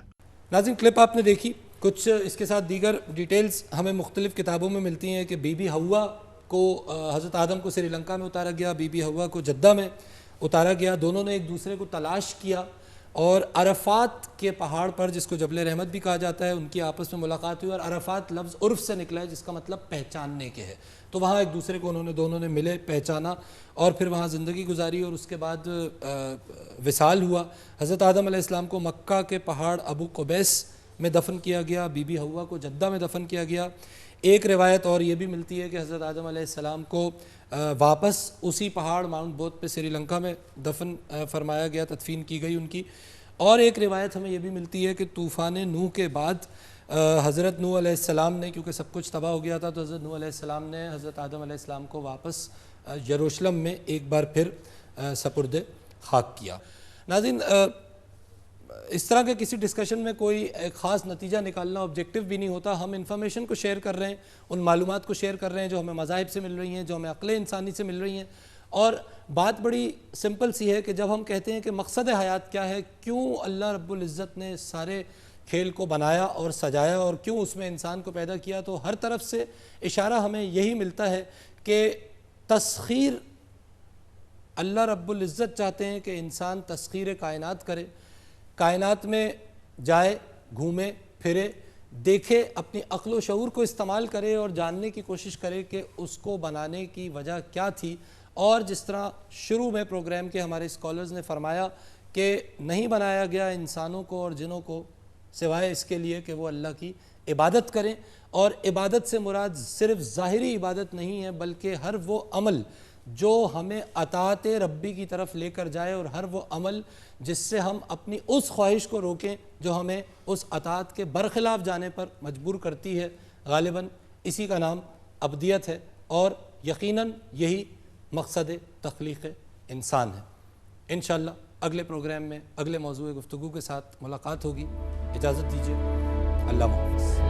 ناظرین clip آپ نے دیکھی، کچھ اس کے ساتھ دیگر details ہمیں مختلف کتابوں میں ملتی ہیں کہ بی بی ہوا کو حضرت آدم کو سری لنکا میں اتارا گیا، بی بی ہوا کو جدہ میں اتارا گیا. دونوں نے ایک دوسرے کو تلاش کیا اور عرفات کے پہاڑ پر، جس کو جبل رحمت بھی کہا جاتا ہے، ان کی آپس میں ملاقات ہوئی. اور عرفات لفظ عرف سے نکلا ہے جس کا مطلب پہچاننے کے ہے. تو وہاں ایک دوسرے کو دونوں نے ملے، پہچانا اور پھر وہاں زندگی گزاری. اور اس کے بعد وصال ہوا. حضرت آدم علیہ السلام کو مکہ کے پہاڑ ابو قبیس میں دفن کیا گیا, بی بی حوا کو جدہ میں دفن کیا گیا. ایک روایت اور یہ بھی ملتی ہے کہ حضرت آدم علیہ السلام کو واپس اسی پہاڑ ماؤنٹ بوتھ پہ سری لنکا میں دفن فرمایا گیا, تدفین کی گئی ان کی. اور ایک روایت ہمیں یہ بھی ملتی ہے کہ طوفان نوح کے بعد حضرت نوح علیہ السلام نے, کیونکہ سب کچھ تباہ ہو گیا تھا, تو حضرت نوح علیہ السلام نے حضرت آدم علیہ السلام کو واپس یروشلم میں ایک بار پھر سپرد خاک کیا. ناظرین, اس طرح کے کسی ڈسکشن میں کوئی ایک خاص نتیجہ نکالنا آبجیکٹو بھی نہیں ہوتا. ہم انفارمیشن کو شیئر کر رہے ہیں, ان معلومات کو شیئر کر رہے ہیں جو ہمیں مذاہب سے مل رہی ہیں, جو ہمیں عقل انسانی سے مل رہی ہیں. اور بات بڑی سمپل سی ہے کہ جب ہم کہتے ہیں کہ مقصد حیات کیا ہے, کیوں اللہ رب العزت نے سارے کھیل کو بنایا اور سجایا اور کیوں اس میں انسان کو پیدا کیا, تو ہر طرف سے اشارہ ہمیں یہی ملتا ہے کہ تسخیر, اللہ رب العزت چاہتے ہیں کہ انسان تسخیر کائنات کرے, کائنات میں جائے, گھومے پھرے, دیکھے, اپنی عقل و شعور کو استعمال کرے اور جاننے کی کوشش کرے کہ اس کو بنانے کی وجہ کیا تھی. اور جس طرح شروع میں پروگرام کے ہمارے اسکالرز نے فرمایا کہ نہیں بنایا گیا انسانوں کو اور جنوں کو سوائے اس کے لیے کہ وہ اللہ کی عبادت کریں, اور عبادت سے مراد صرف ظاہری عبادت نہیں ہے بلکہ ہر وہ عمل جو ہمیں اطاعت ربی کی طرف لے کر جائے, اور ہر وہ عمل جس سے ہم اپنی اس خواہش کو روکیں جو ہمیں اس اطاعت کے برخلاف جانے پر مجبور کرتی ہے. غالباً اسی کا نام ابدیت ہے, اور یقیناً یہی مقصد تخلیق انسان ہے. انشاءاللہ اگلے پروگرام میں اگلے موضوع گفتگو کے ساتھ ملاقات ہوگی. اجازت دیجیے. اللہ حافظ.